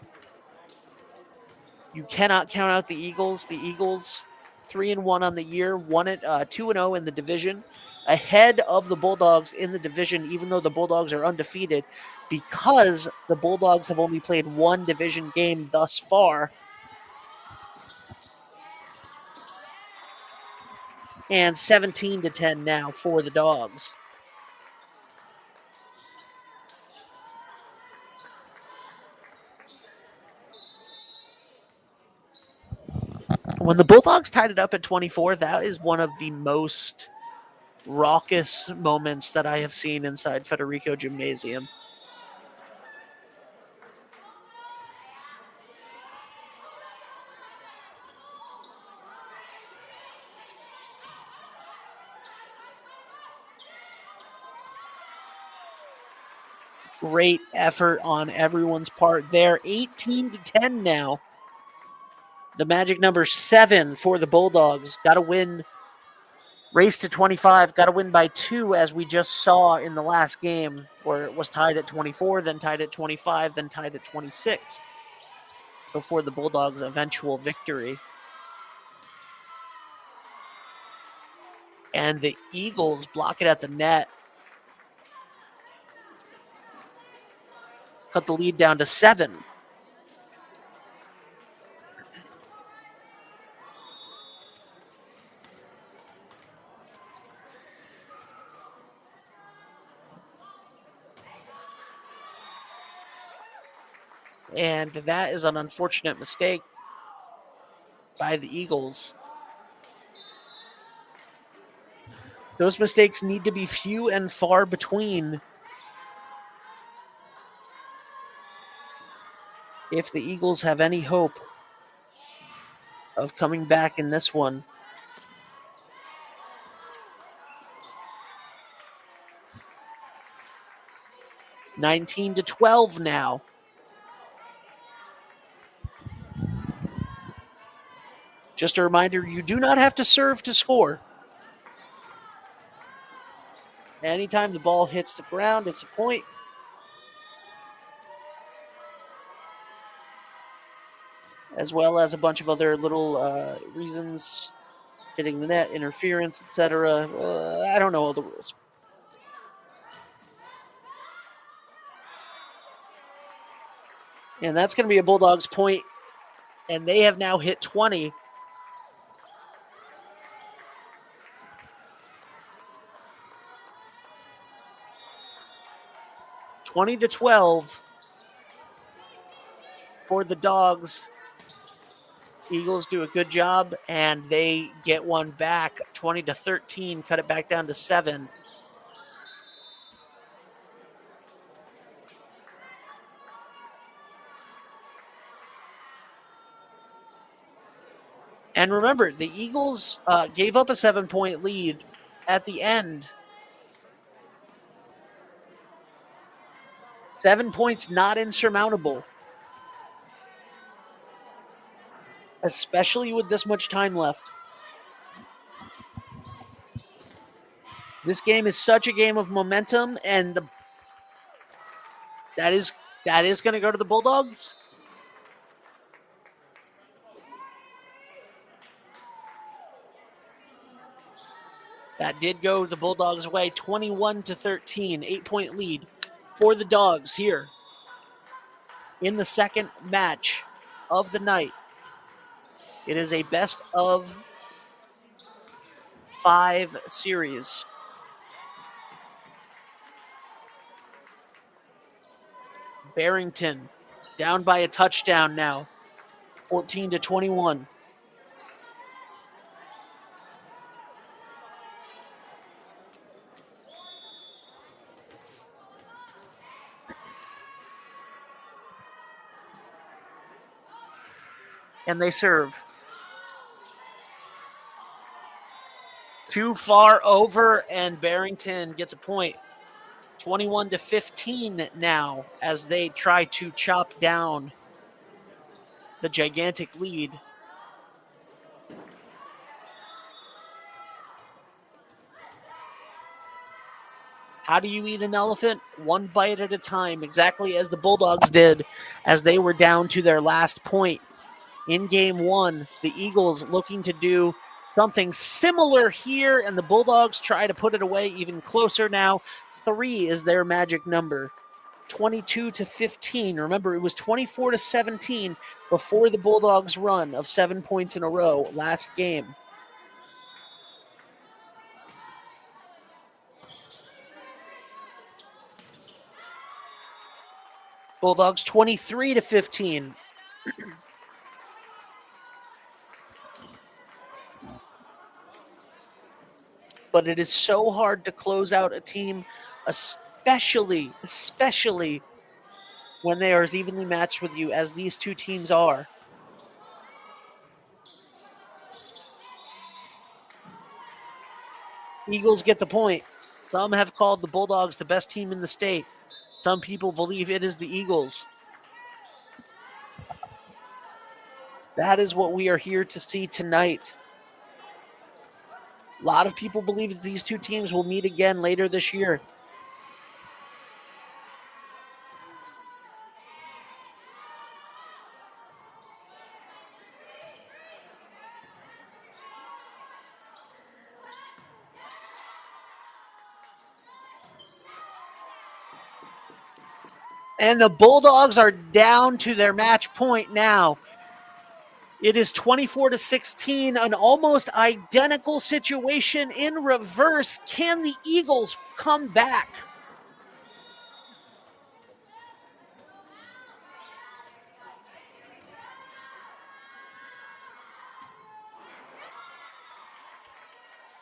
You cannot count out the Eagles. The Eagles 3-1 on the year, won it 2-0 in the division, ahead of the Bulldogs in the division, even though the Bulldogs are undefeated, because the Bulldogs have only played one division game thus far. And 17-10 now for the Dogs. When the Bulldogs tied it up at 24, that is one of the most raucous moments that I have seen inside Federico Gymnasium. Great effort on everyone's part there. 18-10 now. The magic number 7 for the Bulldogs. Got to win. Race to 25. Got to win by 2, as we just saw in the last game, where it was tied at 24, then tied at 25, then tied at 26 before the Bulldogs' eventual victory. And the Eagles block it at the net. Cut the lead down to 7. And that is an unfortunate mistake by the Eagles. Those mistakes need to be few and far between if the Eagles have any hope of coming back in this one. (19-12) now. Just a reminder, you do not have to serve to score. Anytime the ball hits the ground, it's a point. As well as a bunch of other little reasons, hitting the net, interference, etc. I don't know all the rules. And that's going to be a Bulldogs point, and they have now hit 20. (20-12) for the Dogs. Eagles do a good job, and they get one back. 20-13, cut it back down to 7. And remember, the Eagles gave up a 7-point lead at the end. 7 points not insurmountable, especially with this much time left. This game is such a game of momentum, and that is going to go to the Bulldogs. That did go the Bulldogs' way, 21-13, 8-point lead for the Dogs here in the second match of the night. It is a best of 5 series. Barrington down by a touchdown now, 14-21. And they serve. Too far over, and Barrington gets a point. 21-15 now as they try to chop down the gigantic lead. How do you eat an elephant? One bite at a time, exactly as the Bulldogs did as they were down to their last point. In game 1, the Eagles looking to do something similar here, and the Bulldogs try to put it away even closer now. 3 is their magic number. 22-15. Remember, it was 24-17 before the Bulldogs' run of 7 points in a row last game. Bulldogs 23-15. But it is so hard to close out a team, especially when they are as evenly matched with you as these two teams are. Eagles get the point. Some have called the Bulldogs the best team in the state. Some people believe it is the Eagles. That is what we are here to see tonight. A lot of people believe that these two teams will meet again later this year. And the Bulldogs are down to their match point now. It is 24-16, an almost identical situation in reverse. Can the Eagles come back?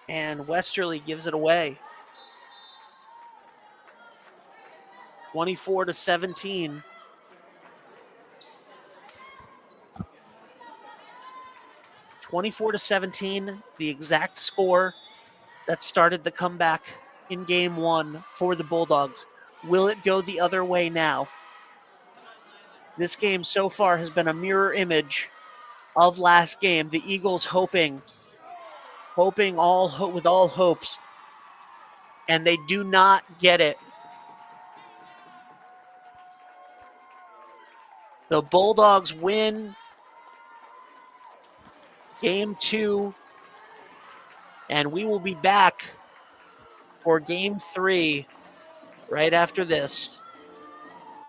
And Westerly gives it away. 24-17. The exact score that started the comeback in game one for the Bulldogs. Will it go the other way now? This game so far has been a mirror image of last game. The Eagles hoping with all hopes, and they do not get it. The Bulldogs win game two, and we will be back for game three right after this.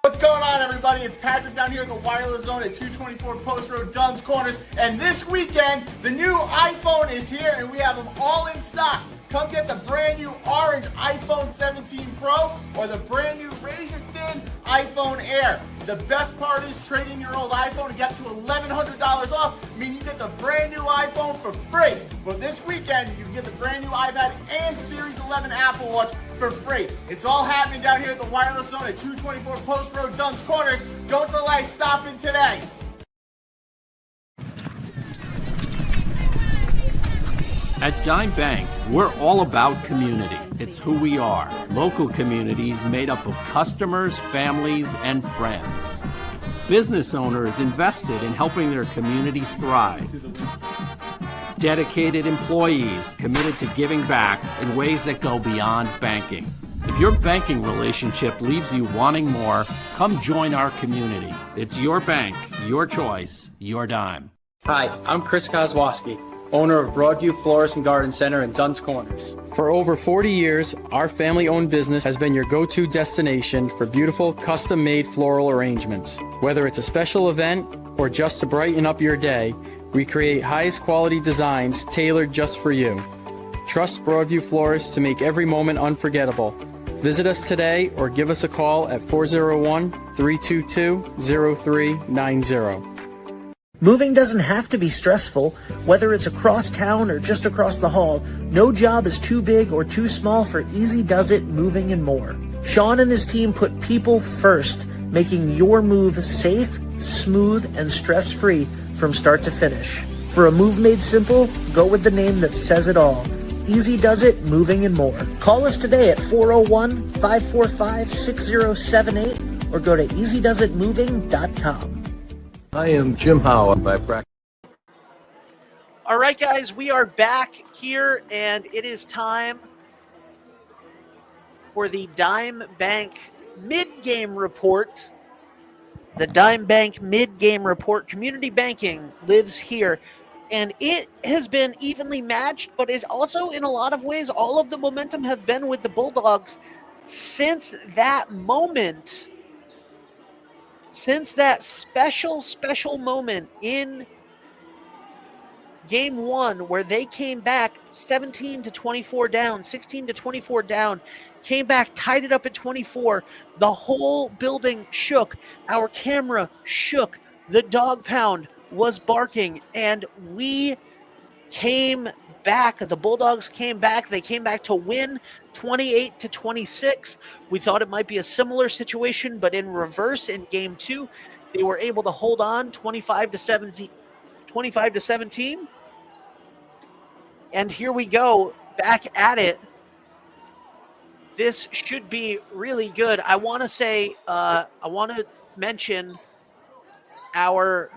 What's going on, everybody? It's Patrick down here at the Wireless Zone at 224 Post Road, Dunn's Corners. And this weekend, the new iPhone is here, and we have them all in stock. Come get the brand new orange iPhone 17 Pro or the brand new razor-thin iPhone Air. The best part is trading your old iPhone and get up to $1,100 off, meaning you get the brand new iPhone for free. But this weekend, you can get the brand new iPad and Series 11 Apple Watch for free. It's all happening down here at the Wireless Zone at 224 Post Road, Dunn's Corners. Don't delay, stop in today.
At Dime Bank, we're all about community. It's who we are. Local communities made up of customers, families, and friends. Business owners invested in helping their communities thrive. Dedicated employees committed to giving back in ways that go beyond banking. If your banking relationship leaves you wanting more, come join our community. It's your bank, your choice, your dime.
Hi, I'm Chris Kozwoski, owner of Broadview Florist and Garden Center in Dunn's Corners. For over 40 years, our family-owned business has been your go-to destination for beautiful, custom-made floral arrangements. Whether it's a special event or just to brighten up your day, we create highest quality designs tailored just for you. Trust Broadview Florists to make every moment unforgettable. Visit us today or give us a call at 401-322-0390.
Moving doesn't have to be stressful. Whether it's across town or just across the hall, no job is too big or too small for Easy Does It Moving and More. Sean and his team put people first, making your move safe, smooth, and stress-free from start to finish. For a move made simple, go with the name that says it all. Easy Does It Moving and More. Call us today at 401-545-6078 or go to easydoesitmoving.com.
I am Jim Howe by practice.
All right, guys, we are back here, and it is time for the Dime Bank mid-game report. The Dime Bank mid-game report. Community banking lives here, and it has been evenly matched, but it's also, in a lot of ways, all of the momentum have been with the Bulldogs since that moment. Since that special moment in game one where they came back 17-24 down, 16-24 down, came back, tied it up at 24. The whole building shook. Our camera shook. The dog pound was barking, and we came back. The Bulldogs came back. They came back to win 28-26. We thought it might be a similar situation, but in reverse in game two, they were able to hold on 25-17. And here we go, back at it. This should be really good. I want to say, I want to mention our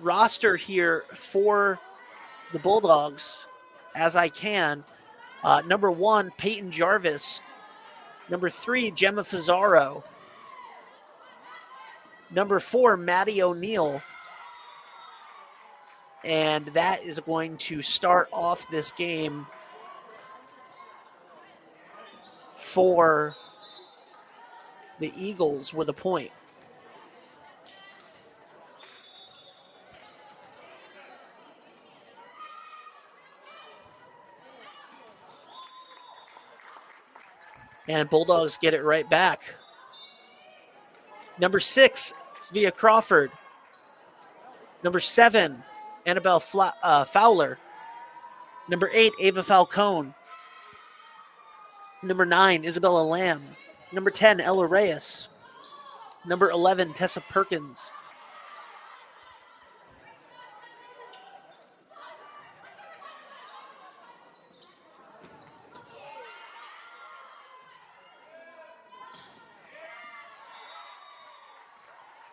roster here for the Bulldogs as I can. Number 1, Peyton Jarvis. Number 3, Gemma Fazaro. Number 4, Maddie O'Neill. And that is going to start off this game for the Eagles with a point. And Bulldogs get it right back. Number 6, Svea Crawford. Number 7, Annabelle Fowler. Number 8, Ava Falcone. Number 9, Isabella Lamb. Number 10, Ella Reyes. Number 11, Tessa Perkins.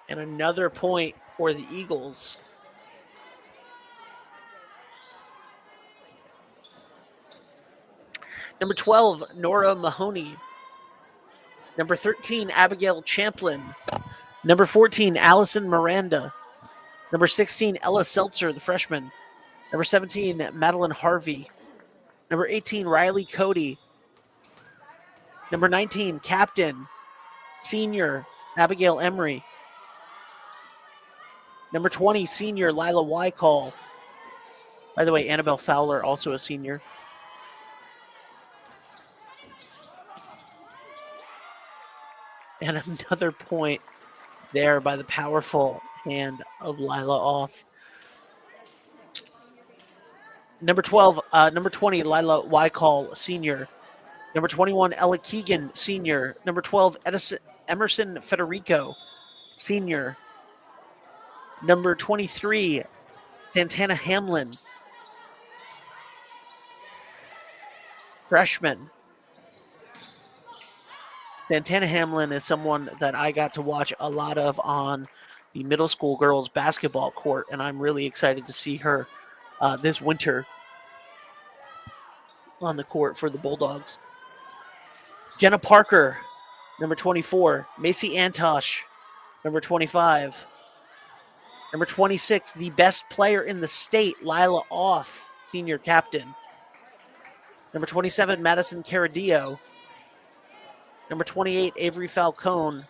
And another point for the Eagles. Number 12, Nora Mahoney. Number 13, Abigail Champlin. Number 14, Allison Miranda. Number 16, Ella Seltzer, the freshman. Number 17, Madeline Harvey. Number 18, Riley Cody. Number 19, Captain, Senior, Abigail Emery. Number 20, Senior, Lila Wycall. By the way, Annabelle Fowler, also a senior. And another point there by the powerful hand of Lila Off. Number 20, Lila Wycall, senior. Number 21, Ella Keegan, senior. Number 12, Emerson Federico, senior. Number 23, Santana Hamlin, freshman. Santana Hamlin is someone that I got to watch a lot of on the middle school girls basketball court, and I'm really excited to see her this winter on the court for the Bulldogs. Jenna Parker, number 24. Macy Antosh, number 25. Number 26, the best player in the state, Lila Off, senior captain. Number 27, Madison Caradillo. Number 28, Avery Falcone.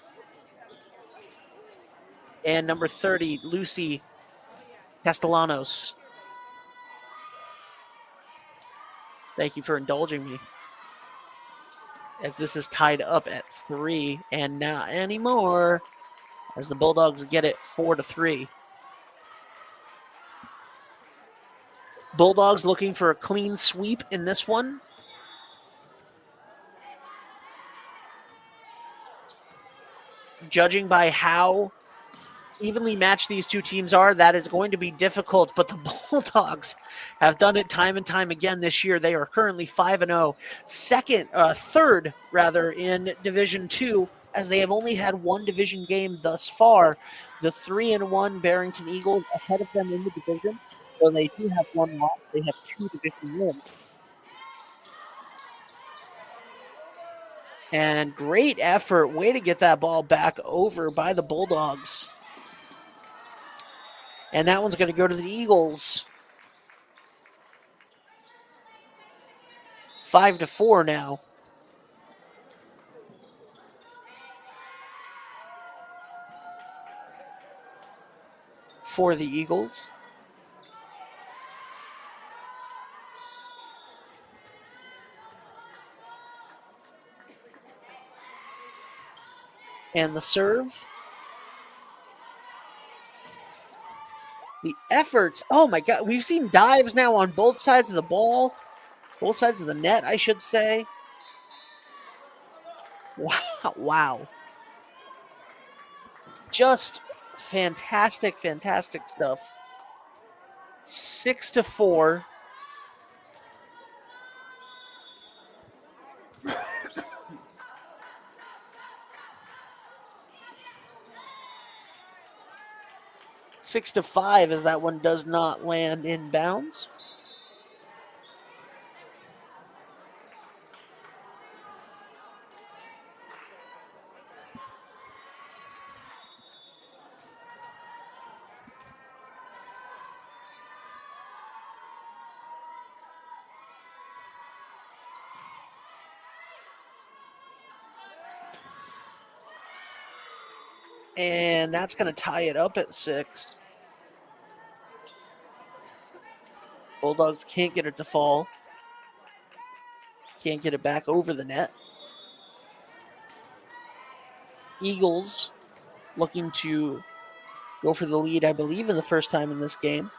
And number 30, Lucy Castellanos. Thank you for indulging me, as this is tied up at 3, and not anymore, as the Bulldogs get it 4-3. Bulldogs looking for a clean sweep in this one. Judging by how evenly matched these two teams are, that is going to be difficult, but the Bulldogs have done it time and time again this year. They are currently 5-0, third in Division II, as they have only had one division game thus far. The 3-1 Barrington Eagles ahead of them in the division, though they do have one loss. They have 2 division wins. And great effort. Way to get that ball back over by the Bulldogs. And that one's going to go to the Eagles. 5-4 now. For the Eagles. And the serve. The efforts. Oh my God. We've seen dives now on both sides of the ball. Both sides of the net, I should say. Wow. Wow. Just fantastic, fantastic stuff. 6-4. Six to 5 as that one does not land in bounds. And that's going to tie it up at 6. Bulldogs can't get it to fall. Can't get it back over the net. Eagles looking to go for the lead, I believe, in the first time in this game.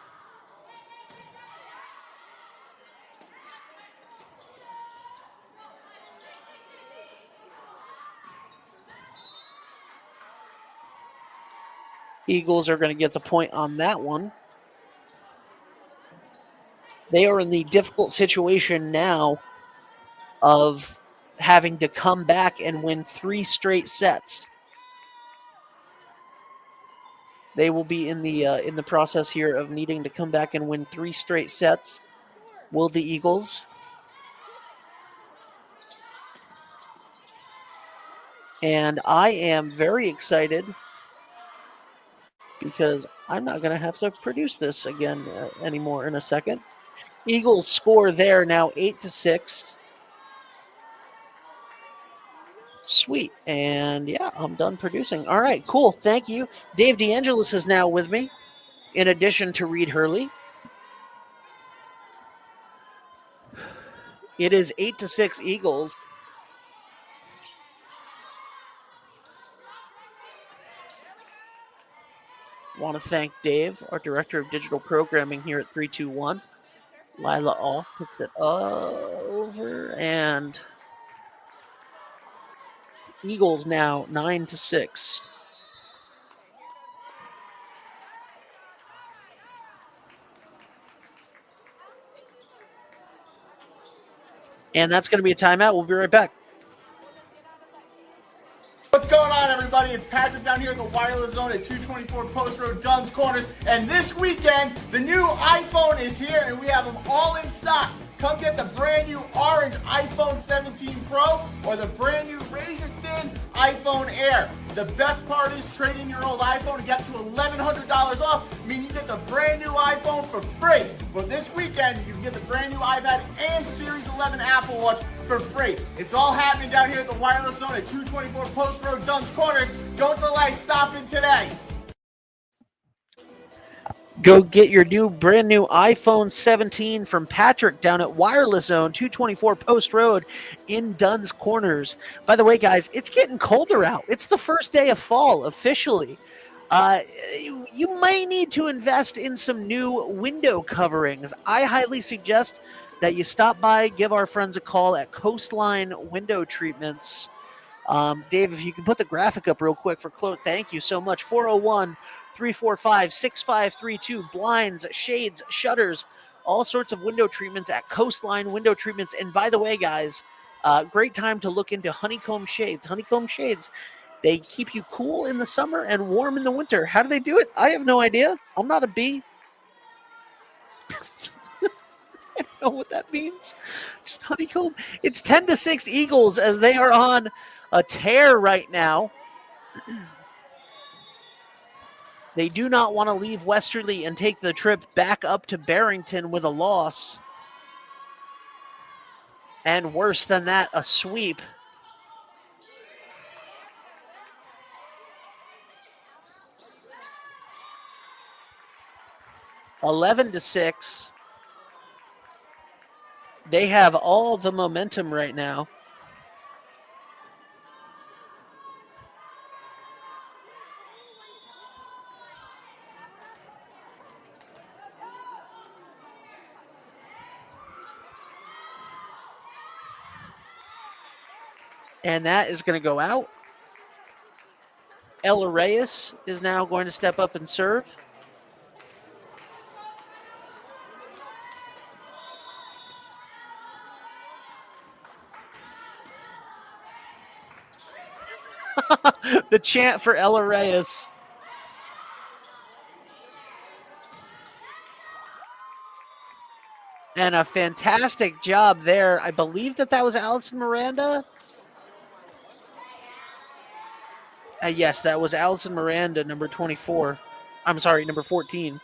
Eagles are going to get the point on that one. They are in the difficult situation now of having to come back and win 3 straight sets. They will be in the process here of needing to come back and win 3 straight sets. Will the Eagles? And I am very excited because I'm not going to have to produce this again anymore in a second. Eagles score there now 8-6. Sweet. And yeah, I'm done producing. All right, cool. Thank you. Dave DeAngelis is now with me, in addition to Reed Hurley. It is 8-6 Eagles. Want to thank Dave, our director of digital programming here at 321. Lila off, hits it over, and Eagles now 9-6. And that's going to be a timeout. We'll be right back.
What's going on, everybody? It's Patrick down here at the Wireless Zone at 224 Post Road, Dunn's Corners. And this weekend, the new iPhone is here, and we have them all in stock. Come get the brand new orange iPhone 17 Pro or the brand new razor-thin iPhone Air. The best part is trading your old iPhone and get up to $1,100 off. I mean, you get the brand new iPhone for free. But this weekend, you can get the brand new iPad and Series 11 Apple Watch for free. It's all happening down here at the Wireless Zone at 224 Post Road, Dunn's Corners. Don't delay. Stop in today.
Go get your brand new iPhone 17 from Patrick down at Wireless Zone, 224 Post Road in Dunn's Corners. By the way, guys, it's getting colder out. It's the first day of fall officially. You may need to invest in some new window coverings. I highly suggest that you stop by, give our friends a call at Coastline Window Treatments. Dave, if you can put the graphic up real quick for Chloe, thank you so much. 401-345-6532. Blinds, shades, shutters, all sorts of window treatments at Coastline Window Treatments. And by the way, guys, great time to look into honeycomb shades. Honeycomb shades, they keep you cool in the summer and warm in the winter. How do they do it? I have no idea. I'm not a bee. I don't know what that means. Just honeycomb. It's 10-6 Eagles as they are on a tear right now. They do not want to leave Westerly and take the trip back up to Barrington with a loss. And worse than that, a sweep. (11-6). They have all the momentum right now. And that is going to go out. Ella Reyes is now going to step up and serve. The chant for Ella Reyes. And a fantastic job there. I believe that was Allison Miranda. Yes, that was Allison Miranda, number 24. I'm sorry, number 14.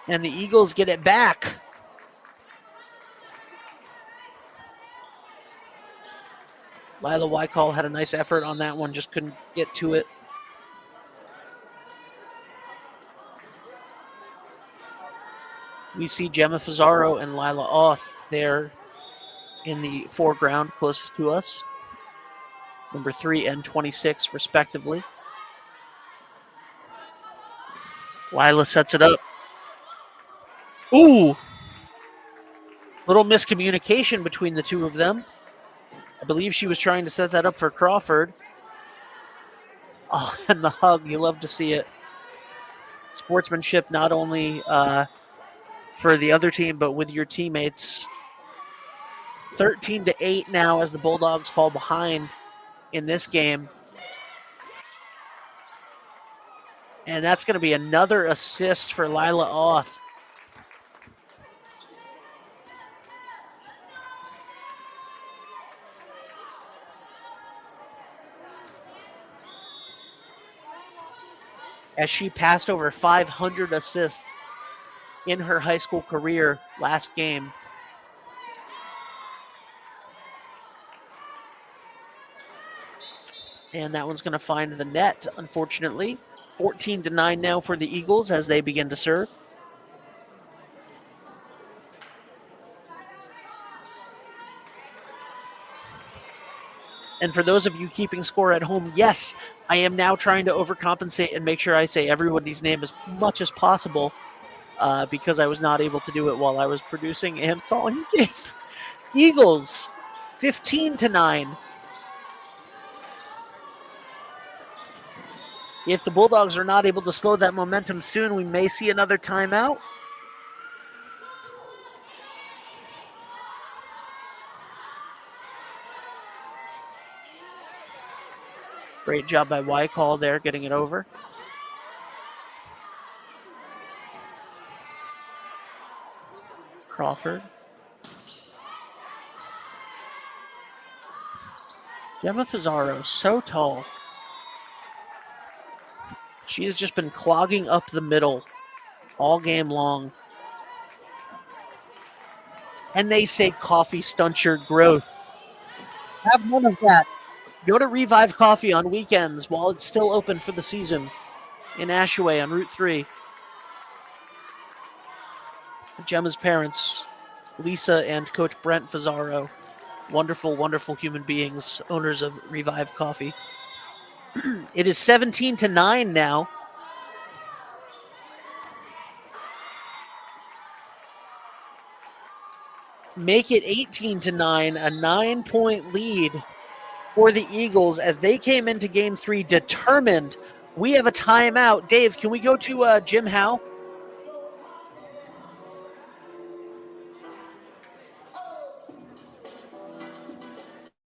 And the Eagles get it back. Lila Wycall had a nice effort on that one, just couldn't get to it. We see Gemma Fazaro and Lila Auth there in the foreground closest to us. Number 3 and 26, respectively. Lila sets it up. Ooh! Little miscommunication between the two of them. I believe she was trying to set that up for Crawford. Oh, and the hug. You love to see it. Sportsmanship not only for the other team, but with your teammates. 13-8 now as the Bulldogs fall behind in this game. And that's going to be another assist for Lila Auth. As she passed over 500 assists in her high school career last game. And that one's going to find the net, unfortunately. 14-9 now for the Eagles as they begin to serve. And for those of you keeping score at home, yes, I am now trying to overcompensate and make sure I say everybody's name as much as possible because I was not able to do it while I was producing and calling the game. Eagles, 15-9. If the Bulldogs are not able to slow that momentum soon, we may see another timeout. Great job by Wycall there, getting it over. Crawford. Gemma Fazaro, so tall. She's just been clogging up the middle all game long. And they say coffee stunts your growth. Have none of that. Go to Revive Coffee on weekends while it's still open for the season in Ashaway on Route 3. Gemma's parents, Lisa and Coach Brent Fazaro, wonderful, wonderful human beings, owners of Revive Coffee. It is 17-9 now. Make it 18-9, a 9-point lead for the Eagles as they came into Game 3 determined. We have a timeout. Dave, can we go to Jim Howe?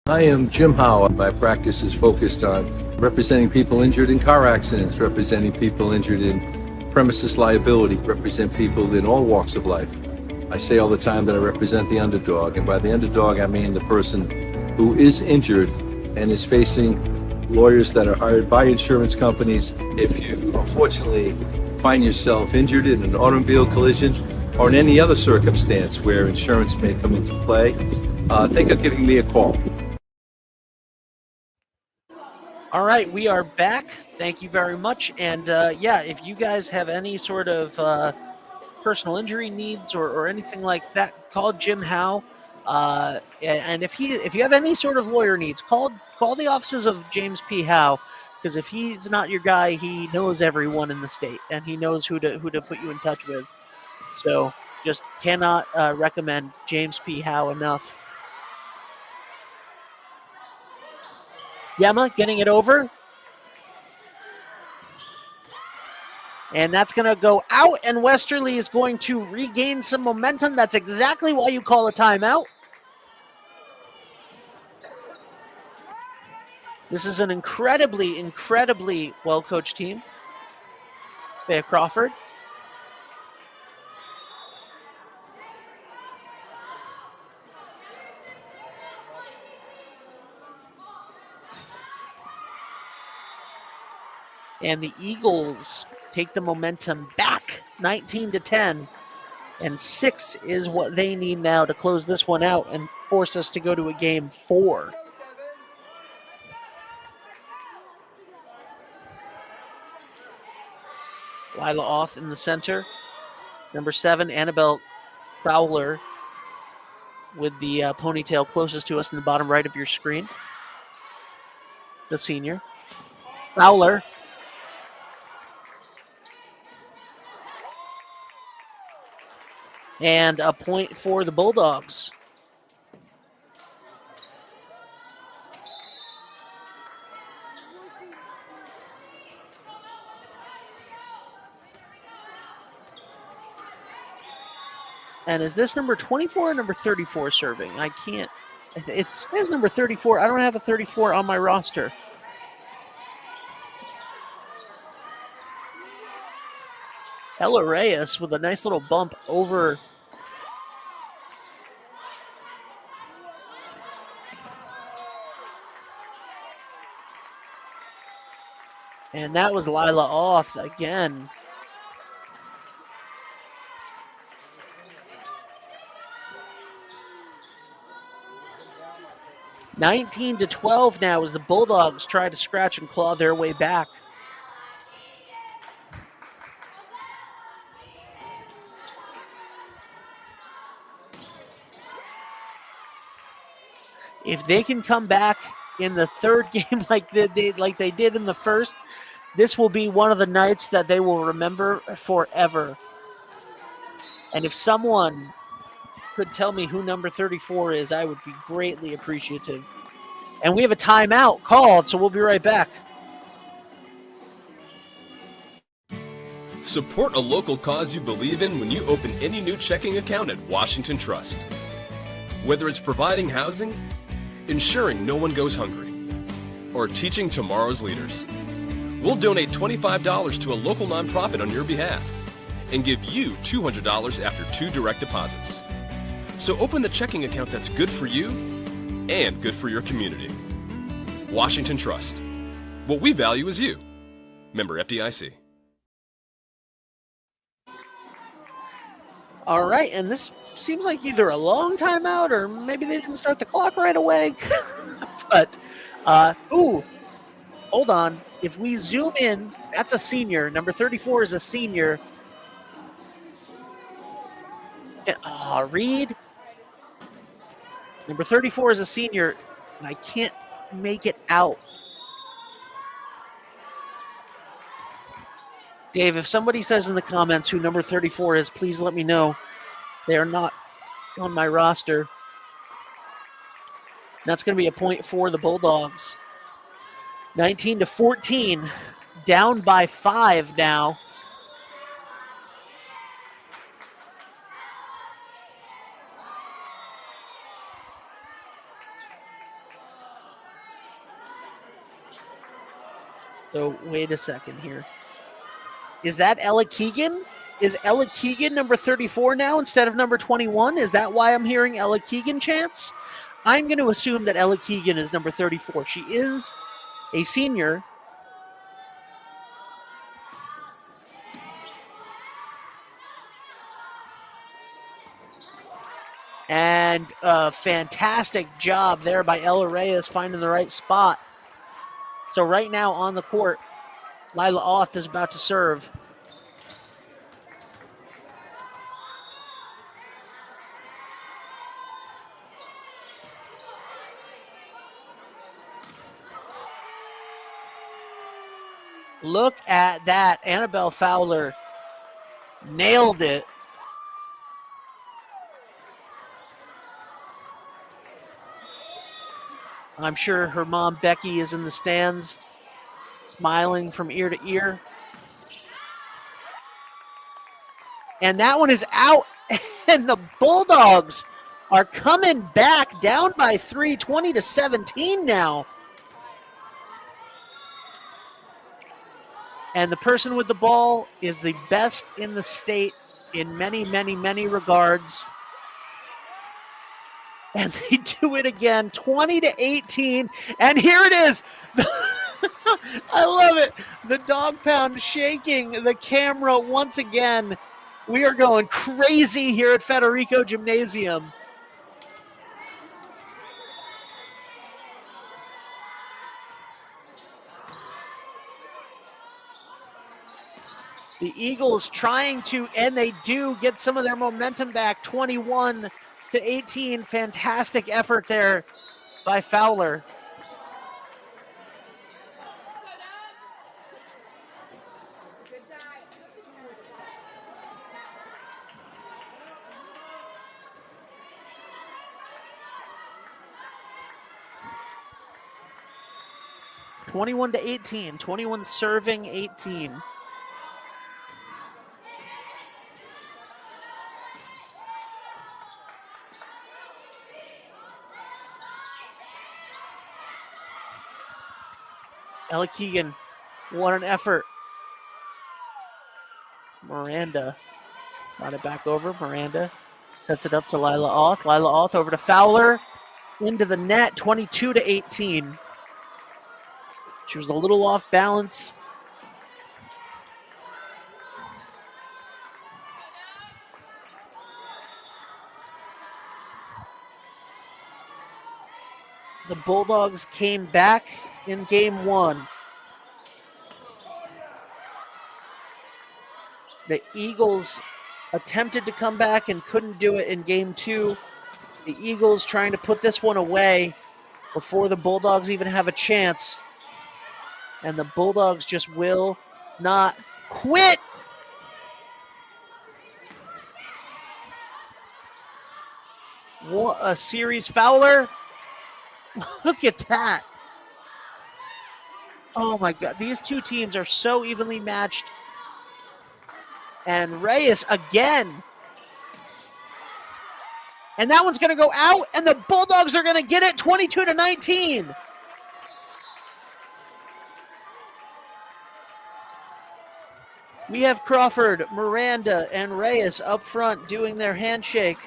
I am Jim Howe. My practice is focused on representing people injured in car accidents, representing people injured in premises liability, represent people in all walks of life. I say all the time that I represent the underdog, and by the underdog I mean the person who is injured and is facing lawyers that are hired by insurance companies. If you unfortunately find yourself injured in an automobile collision or in any other circumstance where insurance may come into play, think of giving me a call.
All right, we are back. Thank you very much. And yeah, if you guys have any sort of personal injury needs or anything like that, call Jim Howe. And if you have any sort of lawyer needs, call the offices of James P. Howe, because if he's not your guy, he knows everyone in the state and he knows who to put you in touch with. So just cannot recommend James P. Howe enough. Gemma getting it over. And that's going to go out, and Westerly is going to regain some momentum. That's exactly why you call a timeout. This is an incredibly, incredibly well-coached team. Bea Crawford. And the Eagles take the momentum back, 19-10. And 6 is what they need now to close this one out and force us to go to a game 4. Lila Oth in the center. Number 7, Annabelle Fowler with the ponytail closest to us in the bottom right of your screen. The senior. Fowler. And a point for the Bulldogs. And is this number 24 or number 34 serving? I can't. It says number 34. I don't have a 34 on my roster. Ella Reyes with a nice little bump over. And that was Lila Oth again. (19-12) now as the Bulldogs try to scratch and claw their way back. If they can come back in the third game like they did in the first, this will be one of the nights that they will remember forever. And if someone could tell me who number 34 is, I would be greatly appreciative. And we have a timeout called, so we'll be right back.
Support a local cause you believe in when you open any new checking account at Washington Trust. Whether it's providing housing, ensuring no one goes hungry, or teaching tomorrow's leaders, we'll donate $25 to a local nonprofit on your behalf and give you $200 after 2 direct deposits. So open the checking account that's good for you and good for your community. Washington Trust. What we value is you. Member FDIC.
All right, and this seems like either a long timeout or maybe they didn't start the clock right away. But, hold on. If we zoom in, that's a senior. Number 34 is a senior. Reed. Number 34 is a senior, and I can't make it out. Dave, if somebody says in the comments who number 34 is, please let me know. They are not on my roster. That's going to be a point for the Bulldogs. 19-14, down by 5 now. So wait a second here. Is that Ella Keegan? Is Ella Keegan number 34 now instead of number 21? Is that why I'm hearing Ella Keegan chants? I'm going to assume that Ella Keegan is number 34. She is a senior. And a fantastic job there by Ella Reyes finding the right spot. So right now on the court, Lila Oth is about to serve. Look at that. Annabelle Fowler nailed it. I'm sure her mom, Becky, is in the stands, smiling from ear to ear. And that one is out. And the Bulldogs are coming back down by 3, 20-17 now. And the person with the ball is the best in the state in many, many, many regards. And they do it again, 20-18. And here it is. I love it. The dog pound shaking the camera once again. We are going crazy here at Federico Gymnasium. The Eagles trying to, and they do get some of their momentum back, 21-18. Fantastic effort there by Fowler. (21-18). 21 serving, 18. Ella Keegan, what an effort. Miranda got it back over. Miranda sets it up to Lila Auth. Lila Auth over to Fowler. Into the net, 22-18. She was a little off balance. The Bulldogs came back in game one. The Eagles attempted to come back and couldn't do it in game two. The Eagles trying to put this one away before the Bulldogs even have a chance. And the Bulldogs just will not quit. What a series. Fowler. Look at that. Oh my God. These two teams are so evenly matched. And Reyes again. And that one's going to go out, and the Bulldogs are going to get it 22-19. We have Crawford, Miranda, and Reyes up front doing their handshake.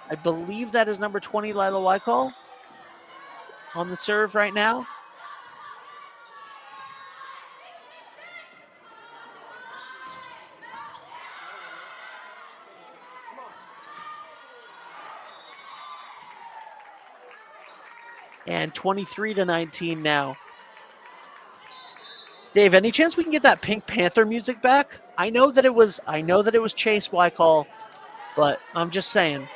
I believe that is number 20, Lila Wycall, on the serve right now. And 23-19 now. Dave, any chance we can get that Pink Panther music back? I know that it was Chase Wycall, but I'm just saying.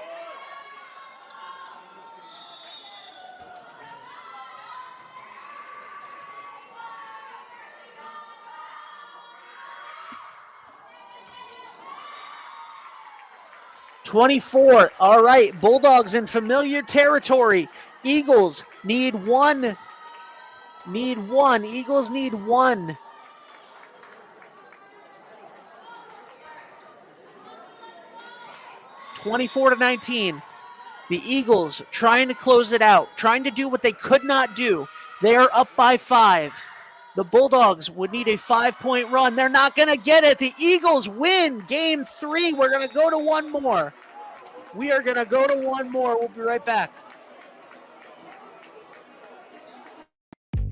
(24). All right, Bulldogs in familiar territory. Eagles need one. Eagles need one. (24-19). The Eagles trying to close it out, trying to do what they could not do. They are up by 5. The Bulldogs would need a 5-point run. They're not going to get it. The Eagles win game 3. We're going to go to one more. We are going to go to one more. We'll be right back.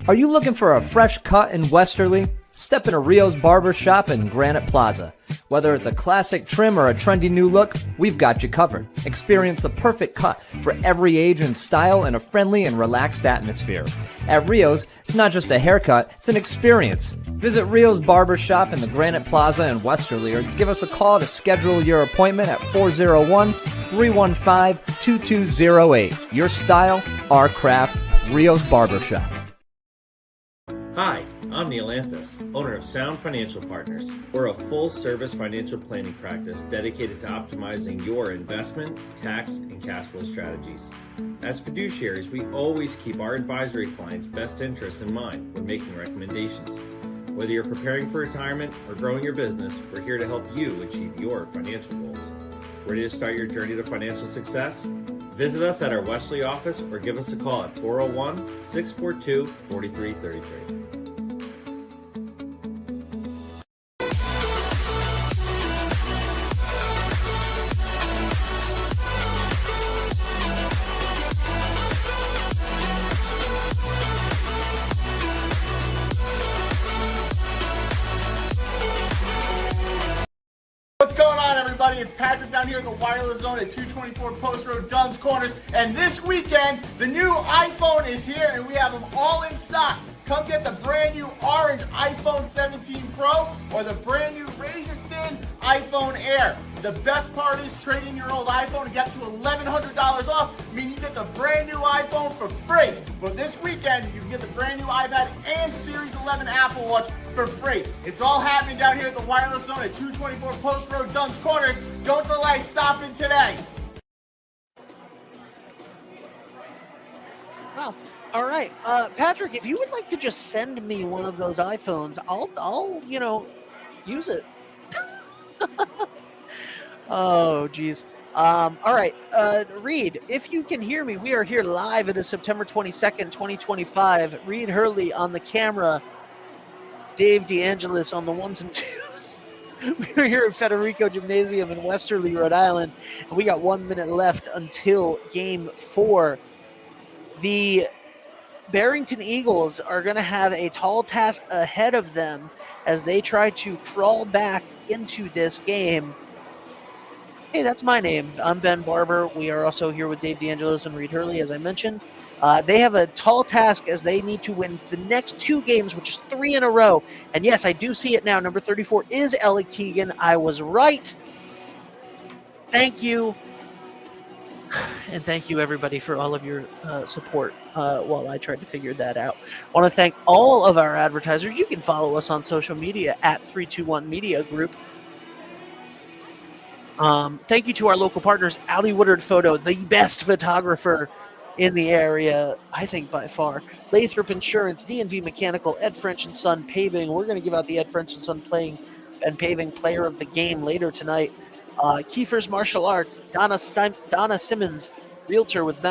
Are you looking for a fresh cut in Westerly? Step into Rio's Barber Shop in Granite Plaza. Whether it's a classic trim or a trendy new look, we've got you covered. Experience the perfect cut for every age and style in a friendly and relaxed atmosphere. At Rio's, it's not just a haircut, it's an experience. Visit Rio's Barber Shop in the Granite Plaza in Westerly or give us a call to schedule your appointment at 401-315-2208. Your style, our craft, Rio's Barber Shop.
Hi, I'm Neil Anthus, owner of Sound Financial Partners. We're a full-service financial planning practice dedicated to optimizing your investment, tax, and cash flow strategies. As fiduciaries, we always keep our advisory clients' best interests in mind when making recommendations. Whether you're preparing for retirement or growing your business, we're here to help you achieve your financial goals. Ready to start your journey to financial success? Visit us at our Westerly office or give us a call at 401-642-4333.
What's going on, everybody? It's Patrick down here at the Wireless Zone at 224 Post Road, Dunn's Corners. And this weekend, the new iPhone is here, and we have them all in stock. Come get the brand new orange iPhone 17 Pro or the brand new razor thin iPhone Air. The best part is trading your old iPhone and get up to $1,100 off, meaning you get the brand new iPhone for free. But this weekend, you can get the brand new iPad and Series 11 Apple Watch for free. It's all happening down here at the Wireless Zone at 224 Post Road, Dunn's Corners. Don't delay, stop in today.
Wow. All right, Patrick, if you would like to just send me one of those iPhones, I'll use it. Oh, geez. All right, Reed, if you can hear me, we are here live. It is September 22nd, 2025. Reed Hurley on the camera. Dave DeAngelis on the ones and twos. We're here at Federico Gymnasium in Westerly, Rhode Island, and we got 1 minute left until Game 4. The Barrington Eagles are going to have a tall task ahead of them as they try to crawl back into this game. Hey, that's my name. I'm Ben Barber. We are also here with Dave DeAngelis and Reed Hurley, as I mentioned. They have a tall task as they need to win the next 2 games, which is 3 in a row. And yes, I do see it now. Number 34 is Ellie Keegan. I was right. Thank you. And thank you, everybody, for all of your support while I tried to figure that out. I want to thank all of our advertisers. You can follow us on social media at 321 Media Group. Thank you to our local partners, Ali Woodard Photo, the best photographer in the area, I think by far. Lathrop Insurance, D&V Mechanical, Ed French and Son Paving. We're going to give out the Ed French and Son Paving Player of the Game later tonight. Kiefer's Martial Arts, Donna Simmons, Realtor with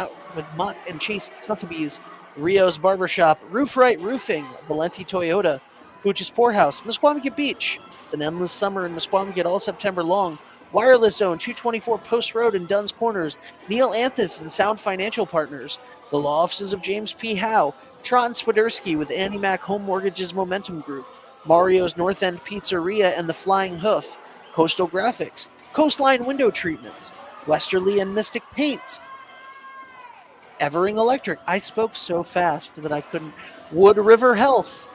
Mott and Chase Sotheby's, Rio's Barbershop, Roof Right Roofing, Valenti Toyota, Pooch's Poorhouse, Musqueamachet Beach. It's an endless summer in Musqueamachet all September long. Wireless Zone, 224 Post Road in Dunn's Corners, Neil Anthus and Sound Financial Partners, the law offices of James P. Howe, Tron Swiderski with Annie Mac Home Mortgage's Momentum Group, Mario's North End Pizzeria and the Flying Hoof, Coastal Graphics, Coastline Window Treatments, Westerly and Mystic Paints, Evering Electric. I spoke so fast that I couldn't. Wood River Health,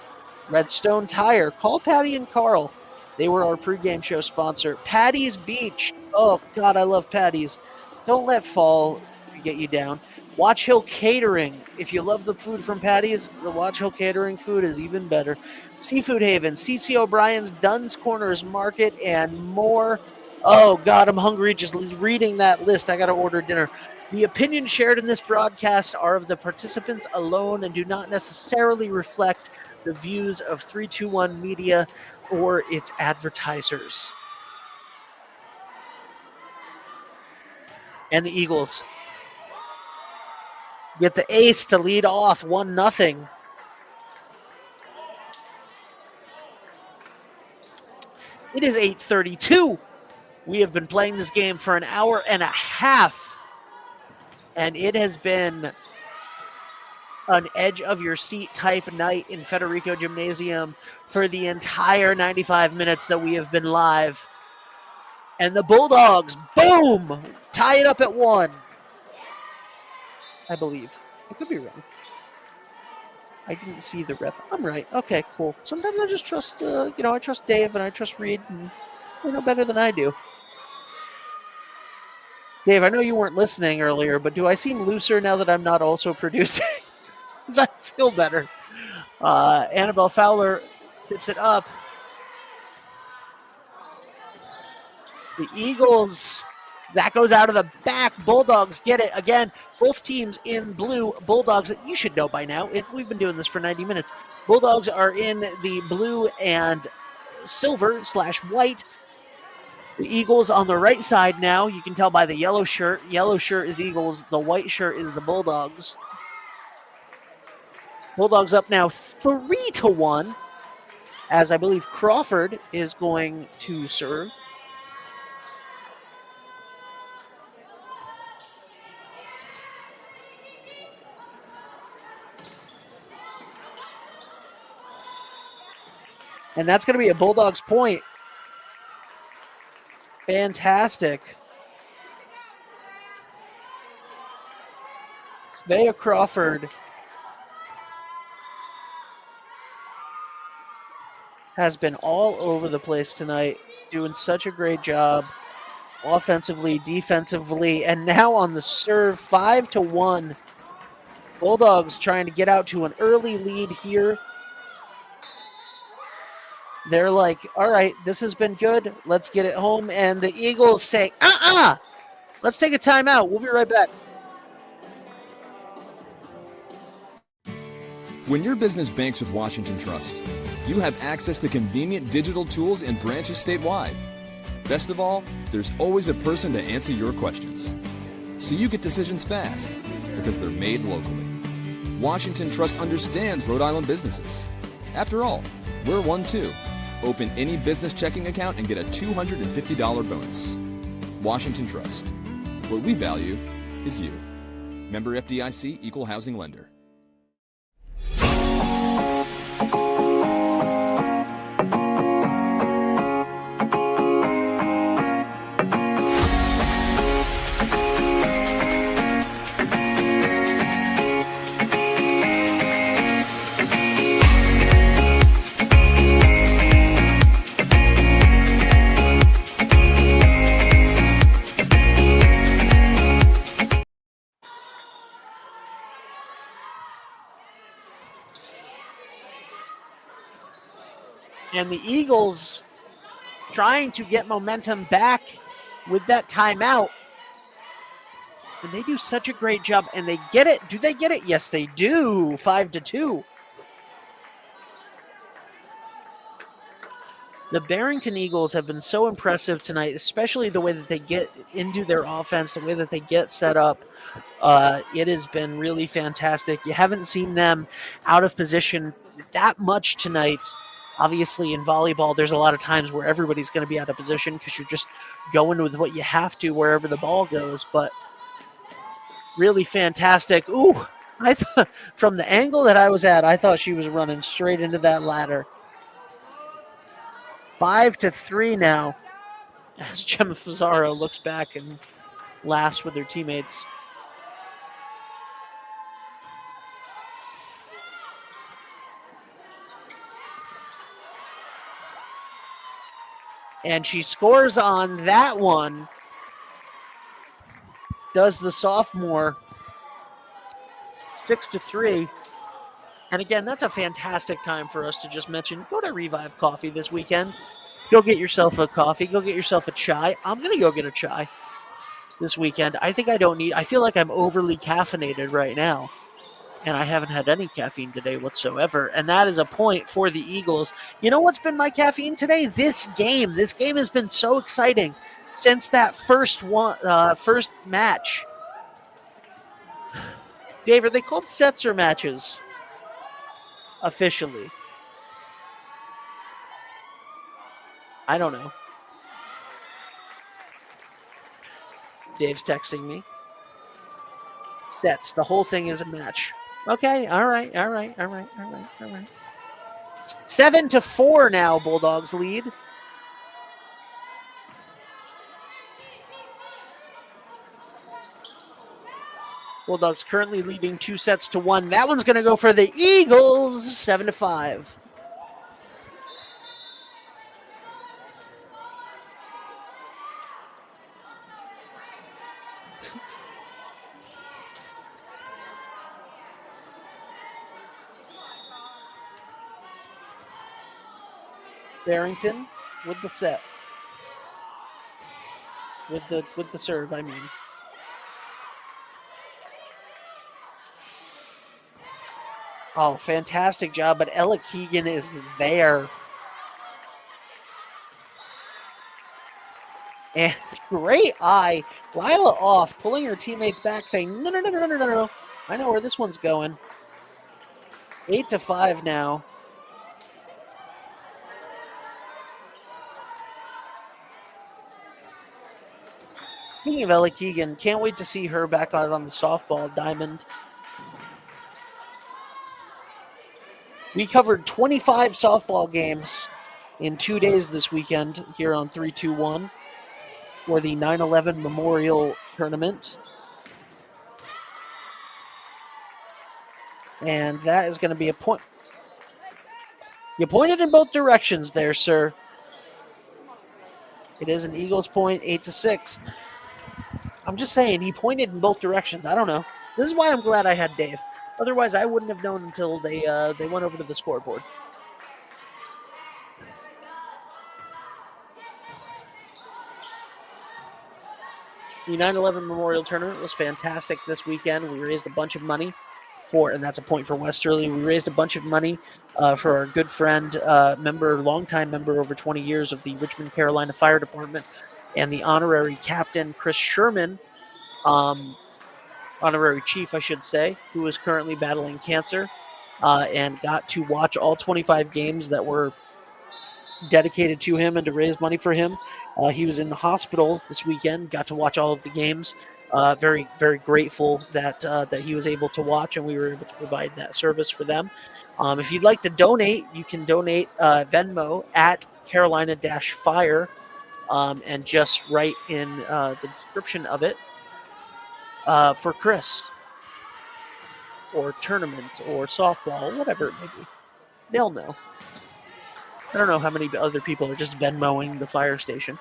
Redstone Tire. Call Patty and Carl. They were our pregame show sponsor. Patty's Beach. Oh, God, I love Patty's. Don't let fall get you down. Watch Hill Catering. If you love the food from Patty's, the Watch Hill Catering food is even better. Seafood Haven, C.C. O'Brien's, Dunn's Corners Market, and more. Oh, God, I'm hungry just reading that list. I got to order dinner. The opinions shared in this broadcast are of the participants alone and do not necessarily reflect the views of 321 Media or its advertisers. And the Eagles get the ace to lead off 1-0. It is 8:32. We have been playing this game for an hour and a half, and it has been an edge-of-your-seat type night in Federico Gymnasium for the entire 95 minutes that we have been live. And the Bulldogs, boom, tie it up at 1. I believe. I could be wrong. I didn't see the ref. I'm right. Okay, cool. Sometimes I just trust, I trust Dave and I trust Reed, and they know better than I do. Dave, I know you weren't listening earlier, but do I seem looser now that I'm not also producing? Because I feel better. Annabelle Fowler tips it up. The Eagles, that goes out of the back. Bulldogs get it again. Both teams in blue. Bulldogs, you should know by now. We've been doing this for 90 minutes. Bulldogs are in the blue and silver/white. The Eagles on the right side now. You can tell by the yellow shirt. Yellow shirt is Eagles. The white shirt is the Bulldogs. Bulldogs up now 3-1, as I believe Crawford is going to serve. And that's going to be a Bulldogs point. Fantastic. Svea Crawford has been all over the place tonight, doing such a great job offensively, defensively, and now on the serve, 5-1. Bulldogs trying to get out to an early lead here. They're like, all right, this has been good. Let's get it home. And the Eagles say, let's take a timeout. We'll be right back.
When your business banks with Washington Trust, you have access to convenient digital tools and branches statewide. Best of all, there's always a person to answer your questions. So you get decisions fast, because they're made locally. Washington Trust understands Rhode Island businesses. After all, we're one too. Open any business checking account and get a $250 bonus. Washington Trust. What we value is you. Member FDIC, Equal Housing Lender.
And the Eagles trying to get momentum back with that timeout. And they do such a great job. And they get it. Do they get it? Yes, they do. 5-2. The Barrington Eagles have been so impressive tonight, especially the way that they get into their offense, the way that they get set up. It has been really fantastic. You haven't seen them out of position that much tonight. Obviously, in volleyball, there's a lot of times where everybody's going to be out of position because you're just going with what you have to wherever the ball goes. But really fantastic. Ooh, I thought from the angle that I was at, I thought she was running straight into that ladder. 5-3 now, as Gemma Fazzaro looks back and laughs with her teammates. And she scores on that one. Does the sophomore. 6-3. And again, that's a fantastic time for us to just mention, go to Revive Coffee this weekend. Go get yourself a coffee. Go get yourself a chai. I'm going to go get a chai this weekend. I feel like I'm overly caffeinated right now. And I haven't had any caffeine today whatsoever. And that is a point for the Eagles. You know what's been my caffeine today? This game. This game has been so exciting since that first match. Dave, are they called sets or matches? Officially. I don't know. Dave's texting me. Sets. The whole thing is a match. Okay, all right. 7-4 now, Bulldogs lead. Bulldogs currently leading 2-1. That one's going to go for the Eagles, 7-5. Barrington with the set. With the serve, I mean. Oh, fantastic job, but Ella Keegan is there. And great eye. Lila off, pulling her teammates back, saying, no. I know where this one's going. 8-5 now. Speaking of Ella Keegan, can't wait to see her back out on the softball diamond. We covered 25 softball games in 2 days this weekend here on 321 for the 9/11 Memorial Tournament. And that is going to be a point. You pointed in both directions there, sir. It is an Eagles point, 8-6. I'm just saying, he pointed in both directions. I don't know. This is why I'm glad I had Dave. Otherwise, I wouldn't have known until they went over to the scoreboard. The 9/11 Memorial Tournament was fantastic this weekend. We raised a bunch of money and that's a point for Westerly. We raised a bunch of money for our good friend, longtime member over 20 years of the Richmond, Carolina Fire Department, and the honorary captain, Chris Sherman, honorary chief, I should say, who is currently battling cancer, and got to watch all 25 games that were dedicated to him and to raise money for him. He was in the hospital this weekend, got to watch all of the games. Very, very grateful that he was able to watch, and we were able to provide that service for them. If you'd like to donate, you can donate Venmo at Carolina-Fire, and just write in the description of it for Chris, or tournament, or softball, whatever it may be. They'll know. I don't know how many other people are just Venmoing the fire station.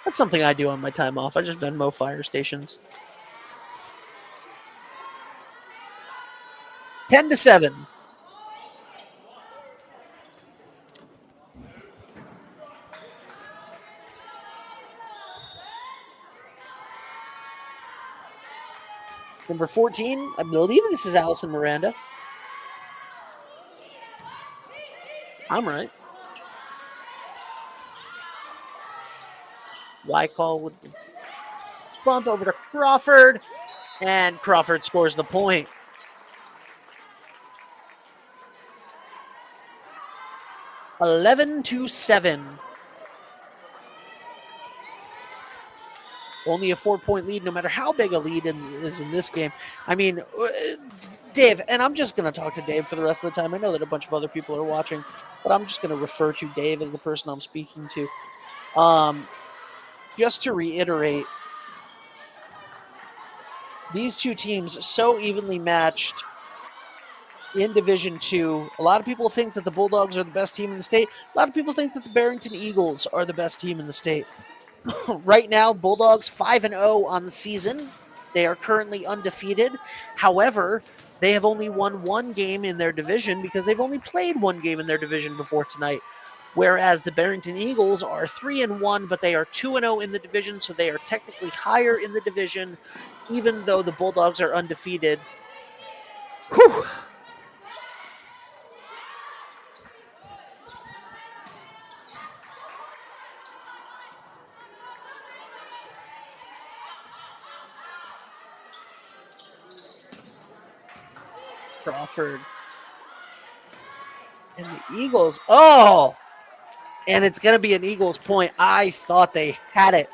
That's something I do on my time off. I just Venmo fire stations. 10-7. Number 14, I believe this is Allison Miranda. I'm right. Wycall would bump over to Crawford, and Crawford scores the point. (11-7). Only a 4-point lead, no matter how big a lead is in this game. I mean, Dave, and I'm just going to talk to Dave for the rest of the time. I know that a bunch of other people are watching, but I'm just going to refer to Dave as the person I'm speaking to. Just to reiterate, these two teams so evenly matched in Division II. A lot of people think that the Bulldogs are the best team in the state. A lot of people think that the Barrington Eagles are the best team in the state. Right now, Bulldogs 5-0 on the season. They are currently undefeated. However, they have only won one game in their division because they've only played one game in their division before tonight. Whereas the Barrington Eagles are 3-1, but they are 2-0 in the division, so they are technically higher in the division, even though the Bulldogs are undefeated. Whew. Crawford. And the Eagles, and it's going to be an Eagles point. I thought they had it.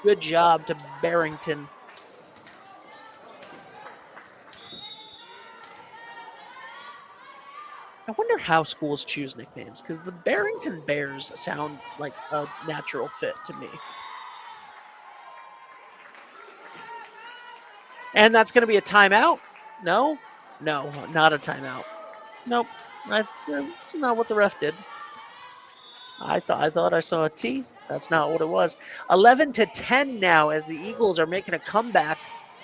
Good job to Barrington. I wonder how schools choose nicknames, because the Barrington Bears sound like a natural fit to me. And that's going to be a timeout? No, not a timeout. Nope, that's not what the ref did. I thought I saw a T. That's not what it was. 11-10 now as the Eagles are making a comeback.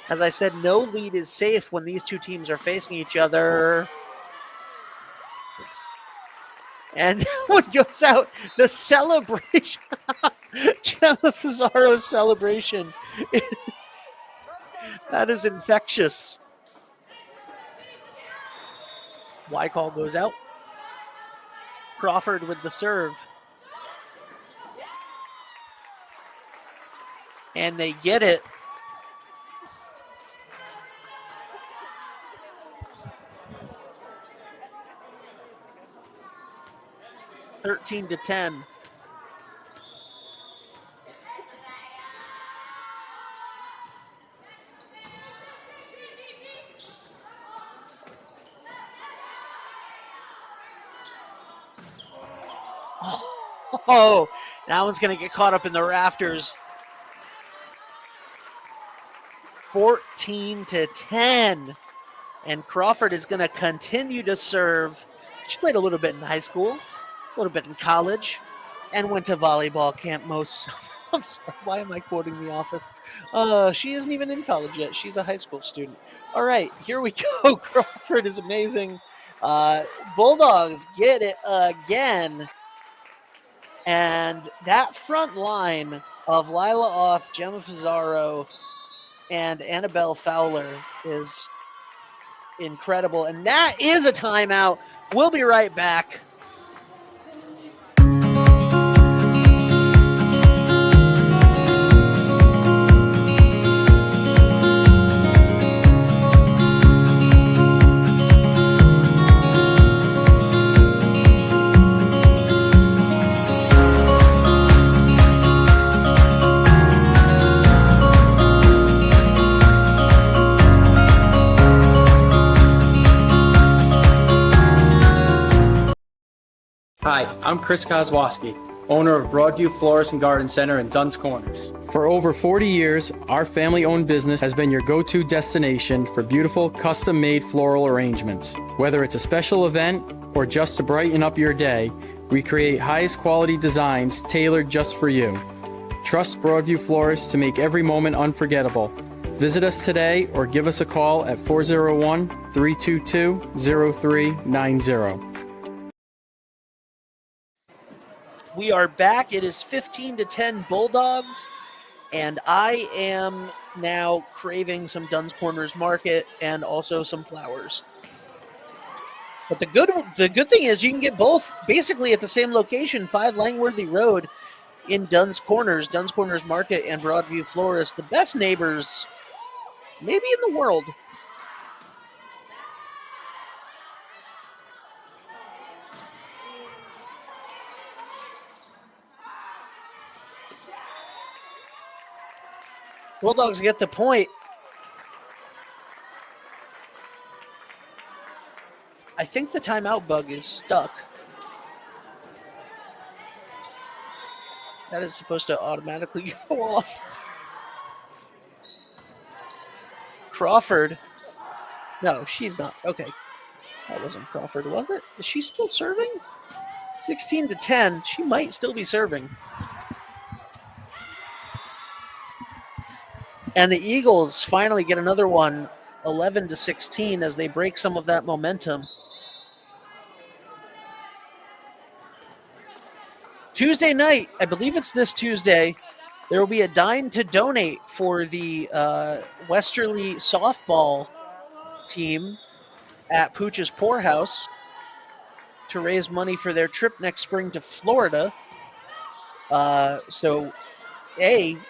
As I said, no lead is safe when these two teams are facing each other. And one goes out. The celebration. Gemma Fazzaro's celebration. That is infectious. Wycall goes out. Crawford with the serve. And they get it. (13-10). Oh, that one's going to get caught up in the rafters. 14-10. And Crawford is going to continue to serve. She played a little bit in high school, a little bit in college, and went to volleyball camp most. I'm sorry, why am I quoting The Office? She isn't even in college yet. She's a high school student. All right, here we go. Crawford is amazing. Bulldogs get it again. And that front line of Lila Oth, Gemma Fazaro, and Annabelle Fowler is incredible. And that is a timeout. We'll be right back.
Hi, I'm Chris Kozwoski, owner of Broadview Florist and Garden Center in Duns Corners. For over 40 years, our family-owned business has been your go-to destination for beautiful, custom-made floral arrangements. Whether it's a special event or just to brighten up your day, we create highest quality designs tailored just for you. Trust Broadview Florists to make every moment unforgettable. Visit us today or give us a call at 401-322-0390.
We are back. It is 15-10 Bulldogs, and I am now craving some Duns Corners Market and also some flowers. But the good thing is you can get both basically at the same location, 5 Langworthy Road in Duns Corners Market and Broadview Florist, the best neighbors maybe in the world. Bulldogs get the point. I think the timeout bug is stuck. That is supposed to automatically go off. Crawford. No, she's not. Okay. That wasn't Crawford, was it? Is she still serving? 16-10. She might still be serving. And the Eagles finally get another one, 11-16, as they break some of that momentum. Tuesday night, I believe it's this Tuesday, there will be a dine to donate for the Westerly softball team at Pooch's Poorhouse to raise money for their trip next spring to Florida.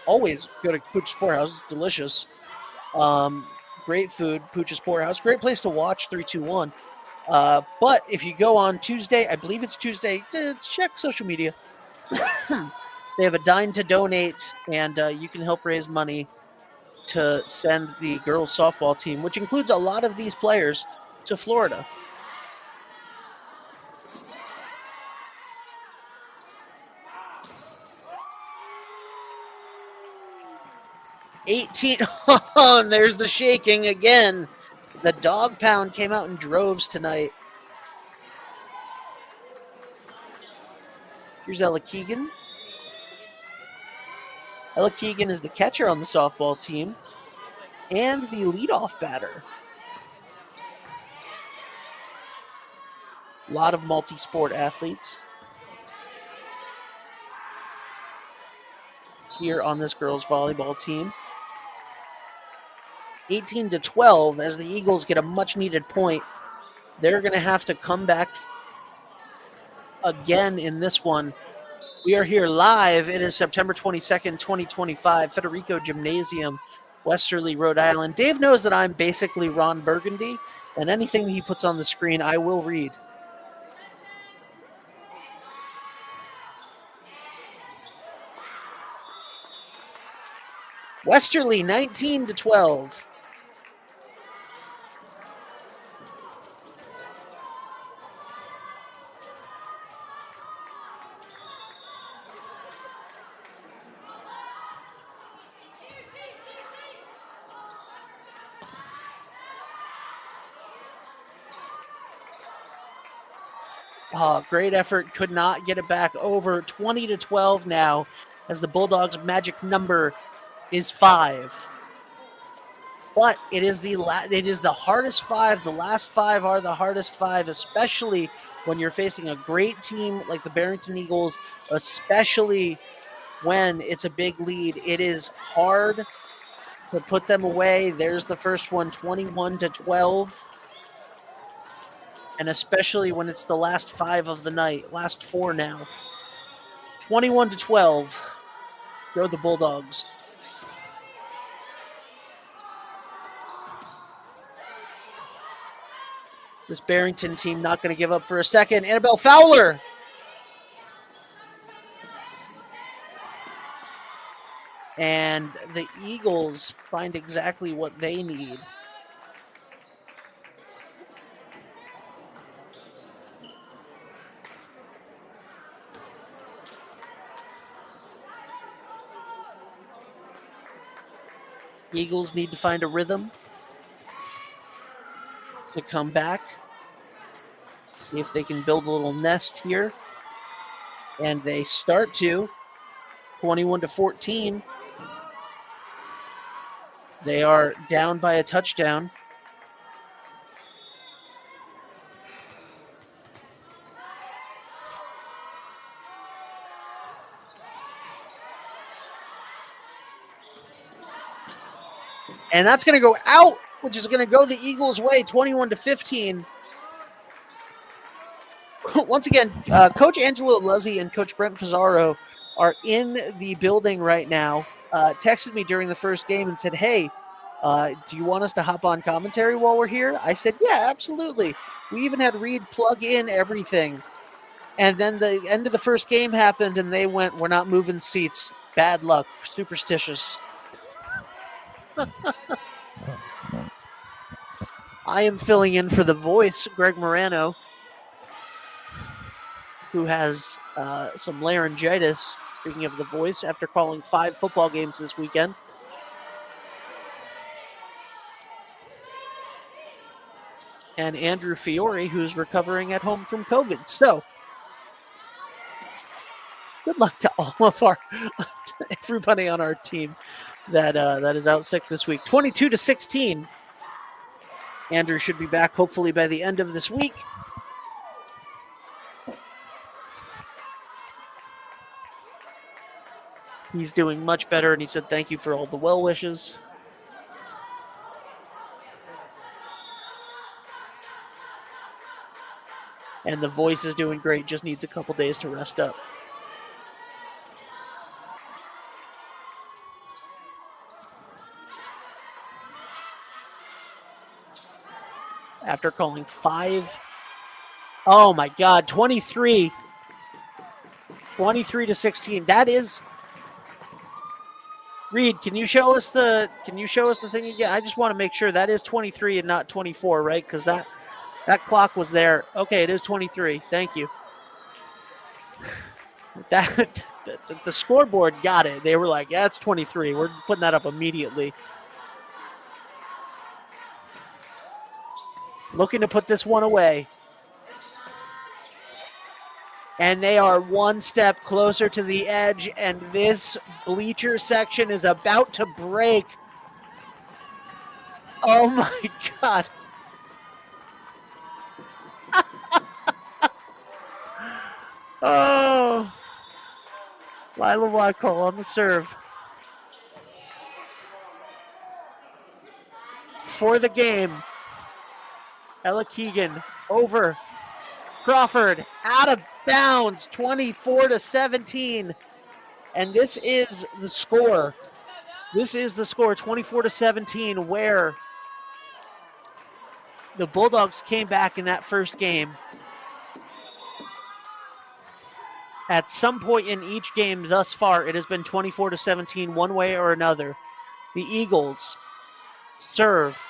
Always go to Pooch's Poorhouse. It's delicious. Great food, Pooch's Poorhouse. Great place to watch 3-2-1. But if you go on Tuesday, I believe it's Tuesday, check social media. They have a dine to donate, and you can help raise money to send the girls softball team, which includes a lot of these players, to Florida. Oh, and there's the shaking again. The dog pound came out in droves tonight. Here's Ella Keegan. Ella Keegan is the catcher on the softball team and the leadoff batter. A lot of multi-sport athletes here on this girls' volleyball team. 18-12 as the Eagles get a much-needed point. They're going to have to come back again in this one. We are here live. It is September 22nd, 2025, Federico Gymnasium, Westerly, Rhode Island. Dave knows that I'm basically Ron Burgundy, and anything he puts on the screen, I will read. Westerly, 19-12. Oh, great effort. Could not get it back over. 20-12 now as the Bulldogs' magic number is 5. But it is the hardest 5. The last 5 are the hardest 5, especially when you're facing a great team like the Barrington Eagles, especially when it's a big lead. It is hard to put them away. There's the first one, 21-12. And especially when it's the last 5 of the night, last 4 now. 21-12. Go the Bulldogs. This Barrington team not going to give up for a second. Annabelle Fowler. And the Eagles find exactly what they need. Eagles need to find a rhythm to come back. See if they can build a little nest here. And they start to. 21-14. They are down by a touchdown. And that's going to go out, which is going to go the Eagles' way, 21-15. Once again, Coach Angelo Luzzi and Coach Brent Pizarro are in the building right now. Texted me during the first game and said, hey, do you want us to hop on commentary while we're here? I said, yeah, absolutely. We even had Reed plug in everything. And then the end of the first game happened, and they went, we're not moving seats. Bad luck. Superstitious. I am filling in for the voice, Greg Morano, who has some laryngitis, speaking of the voice, after calling 5 football games this weekend. And Andrew Fiore, who's recovering at home from COVID. So, good luck to all of everybody on our team that is out sick this week. 22-16. Andrew should be back hopefully by the end of this week. He's doing much better, and he said thank you for all the well wishes. And the voice is doing great, just needs a couple days to rest up. After calling 5. Oh my God, 23-16. That is. Reed, can you show us the thing again? I just want to make sure that is 23 and not 24, right? Because that clock was there. Okay, it is 23. Thank you. The scoreboard got it. They were like, yeah, it's 23. We're putting that up immediately. Looking to put this one away. And they are one step closer to the edge, and this bleacher section is about to break. Oh my God. Oh. Lila Wadcall on the serve. For the game. Ella Keegan over Crawford, out of bounds, 24-17. And this is the score. This is the score, 24-17, where the Bulldogs came back in that first game. At some point in each game thus far, it has been 24-17 one way or another. The Eagles serve,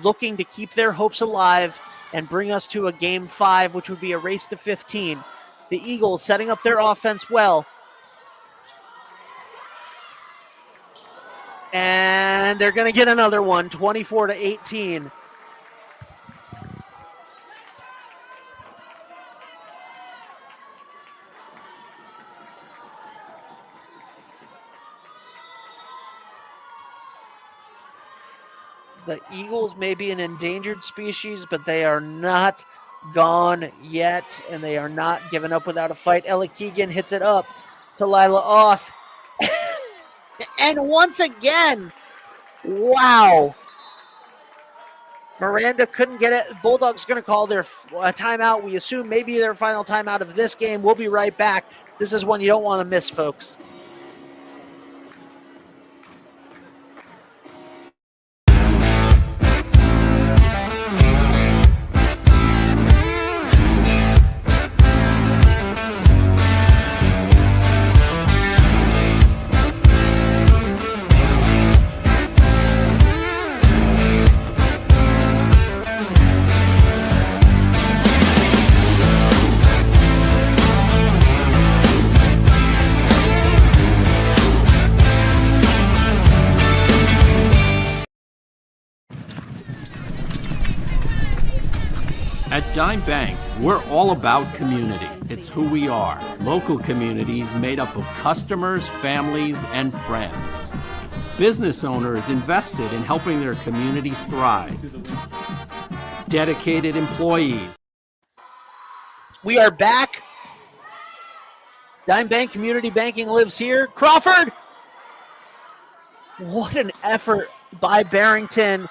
looking to keep their hopes alive and bring us to a game 5, which would be a race to 15. The Eagles setting up their offense well. And they're going to get another one, 24-18. the eagles may be an endangered species, but they are not gone yet, and they are not giving up without a fight. Ella Keegan hits it up to Lila Oth. And once again, wow. Miranda couldn't get it. Bulldogs going to call their timeout. We assume maybe their final timeout of this game. We'll be right back. This is one you don't want to miss, folks.
At Dime Bank, we're all about community. It's who we are. Local communities made up of customers, families, and friends. Business owners invested in helping their communities thrive. Dedicated employees.
We are back. Dime Bank Community Banking lives here. Crawford! What an effort by Barrington.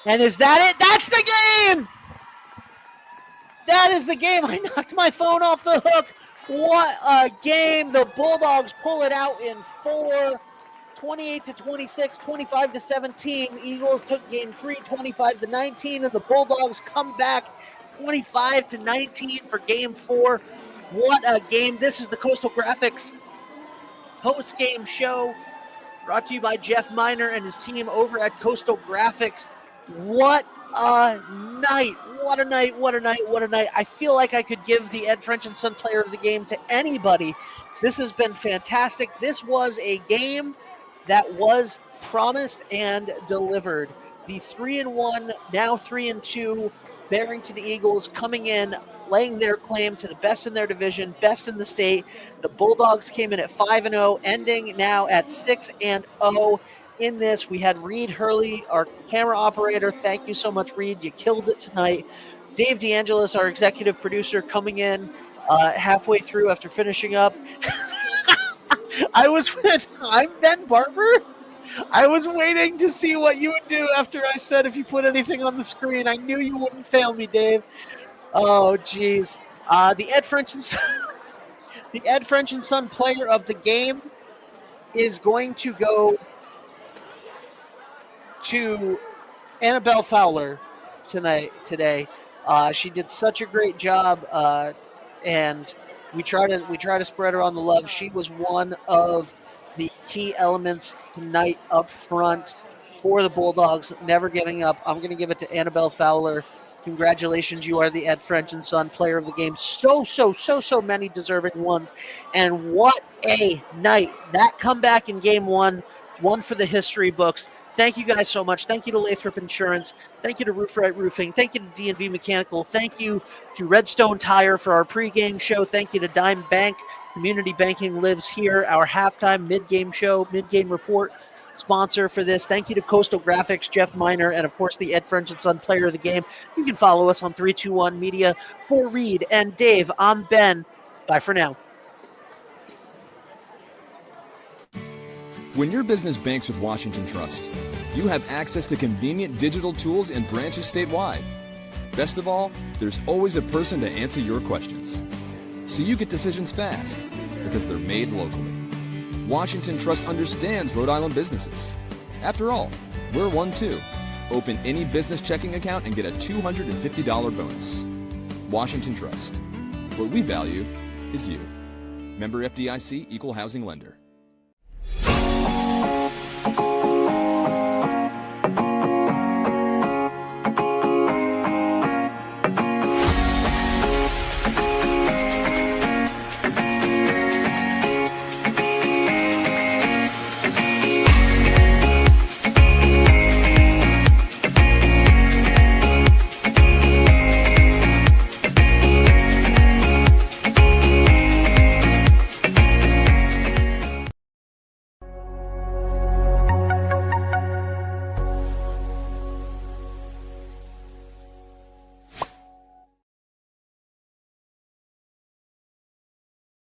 And is that it? That's the game! That is the game. I knocked my phone off the hook. What a game. The Bulldogs pull it out in 4, 28-26, 25-17. The Eagles took game 3, 25-19, and the Bulldogs come back 25-19 for game 4. What a game. This is the Coastal Graphics postgame show brought to you by Jeff Miner and his team over at Coastal Graphics. What a night. What a night. What a night. What a night. I feel like I could give the Ed French Son Player of the Game to anybody. This has been fantastic. This was a game that was promised and delivered. The 3-1, now 3-2 Barrington Eagles coming in, laying their claim to the best in their division, best in the state. The Bulldogs came in at 5-0, ending now at 6-0. In this, we had Reed Hurley, our camera operator. Thank you so much, Reed. You killed it tonight. Dave DeAngelis, our executive producer, coming in halfway through after finishing up. I'm Ben Barber. I was waiting to see what you would do after I said if you put anything on the screen. I knew you wouldn't fail me, Dave. Oh, geez. The Ed French and Son Player of the Game is going to go to Annabelle Fowler today. She did such a great job, and we try to spread her on the love. She was one of the key elements tonight up front for the Bulldogs, never giving up. I'm going to give it to Annabelle Fowler. Congratulations, you are the Ed French and Son Player of the Game. So many deserving ones, and what a night. That comeback in game one for the history books. Thank you guys so much. Thank you to Lathrop Insurance. Thank you to Roof Right Roofing. Thank you to D&V Mechanical. Thank you to Redstone Tire for our pregame show. Thank you to Dime Bank. Community Banking lives here. Our halftime mid-game show, mid-game report sponsor for this. Thank you to Coastal Graphics, Jeff Miner, and of course the Ed French and Son Player of the Game. You can follow us on 321 Media. For Reed and Dave, I'm Ben. Bye for now.
When your business banks with Washington Trust, you have access to convenient digital tools and branches statewide. Best of all, there's always a person to answer your questions. So you get decisions fast, because they're made locally. Washington Trust understands Rhode Island businesses. After all, we're one too. Open any business checking account and get a $250 bonus. Washington Trust. What we value is you. Member FDIC, Equal Housing Lender.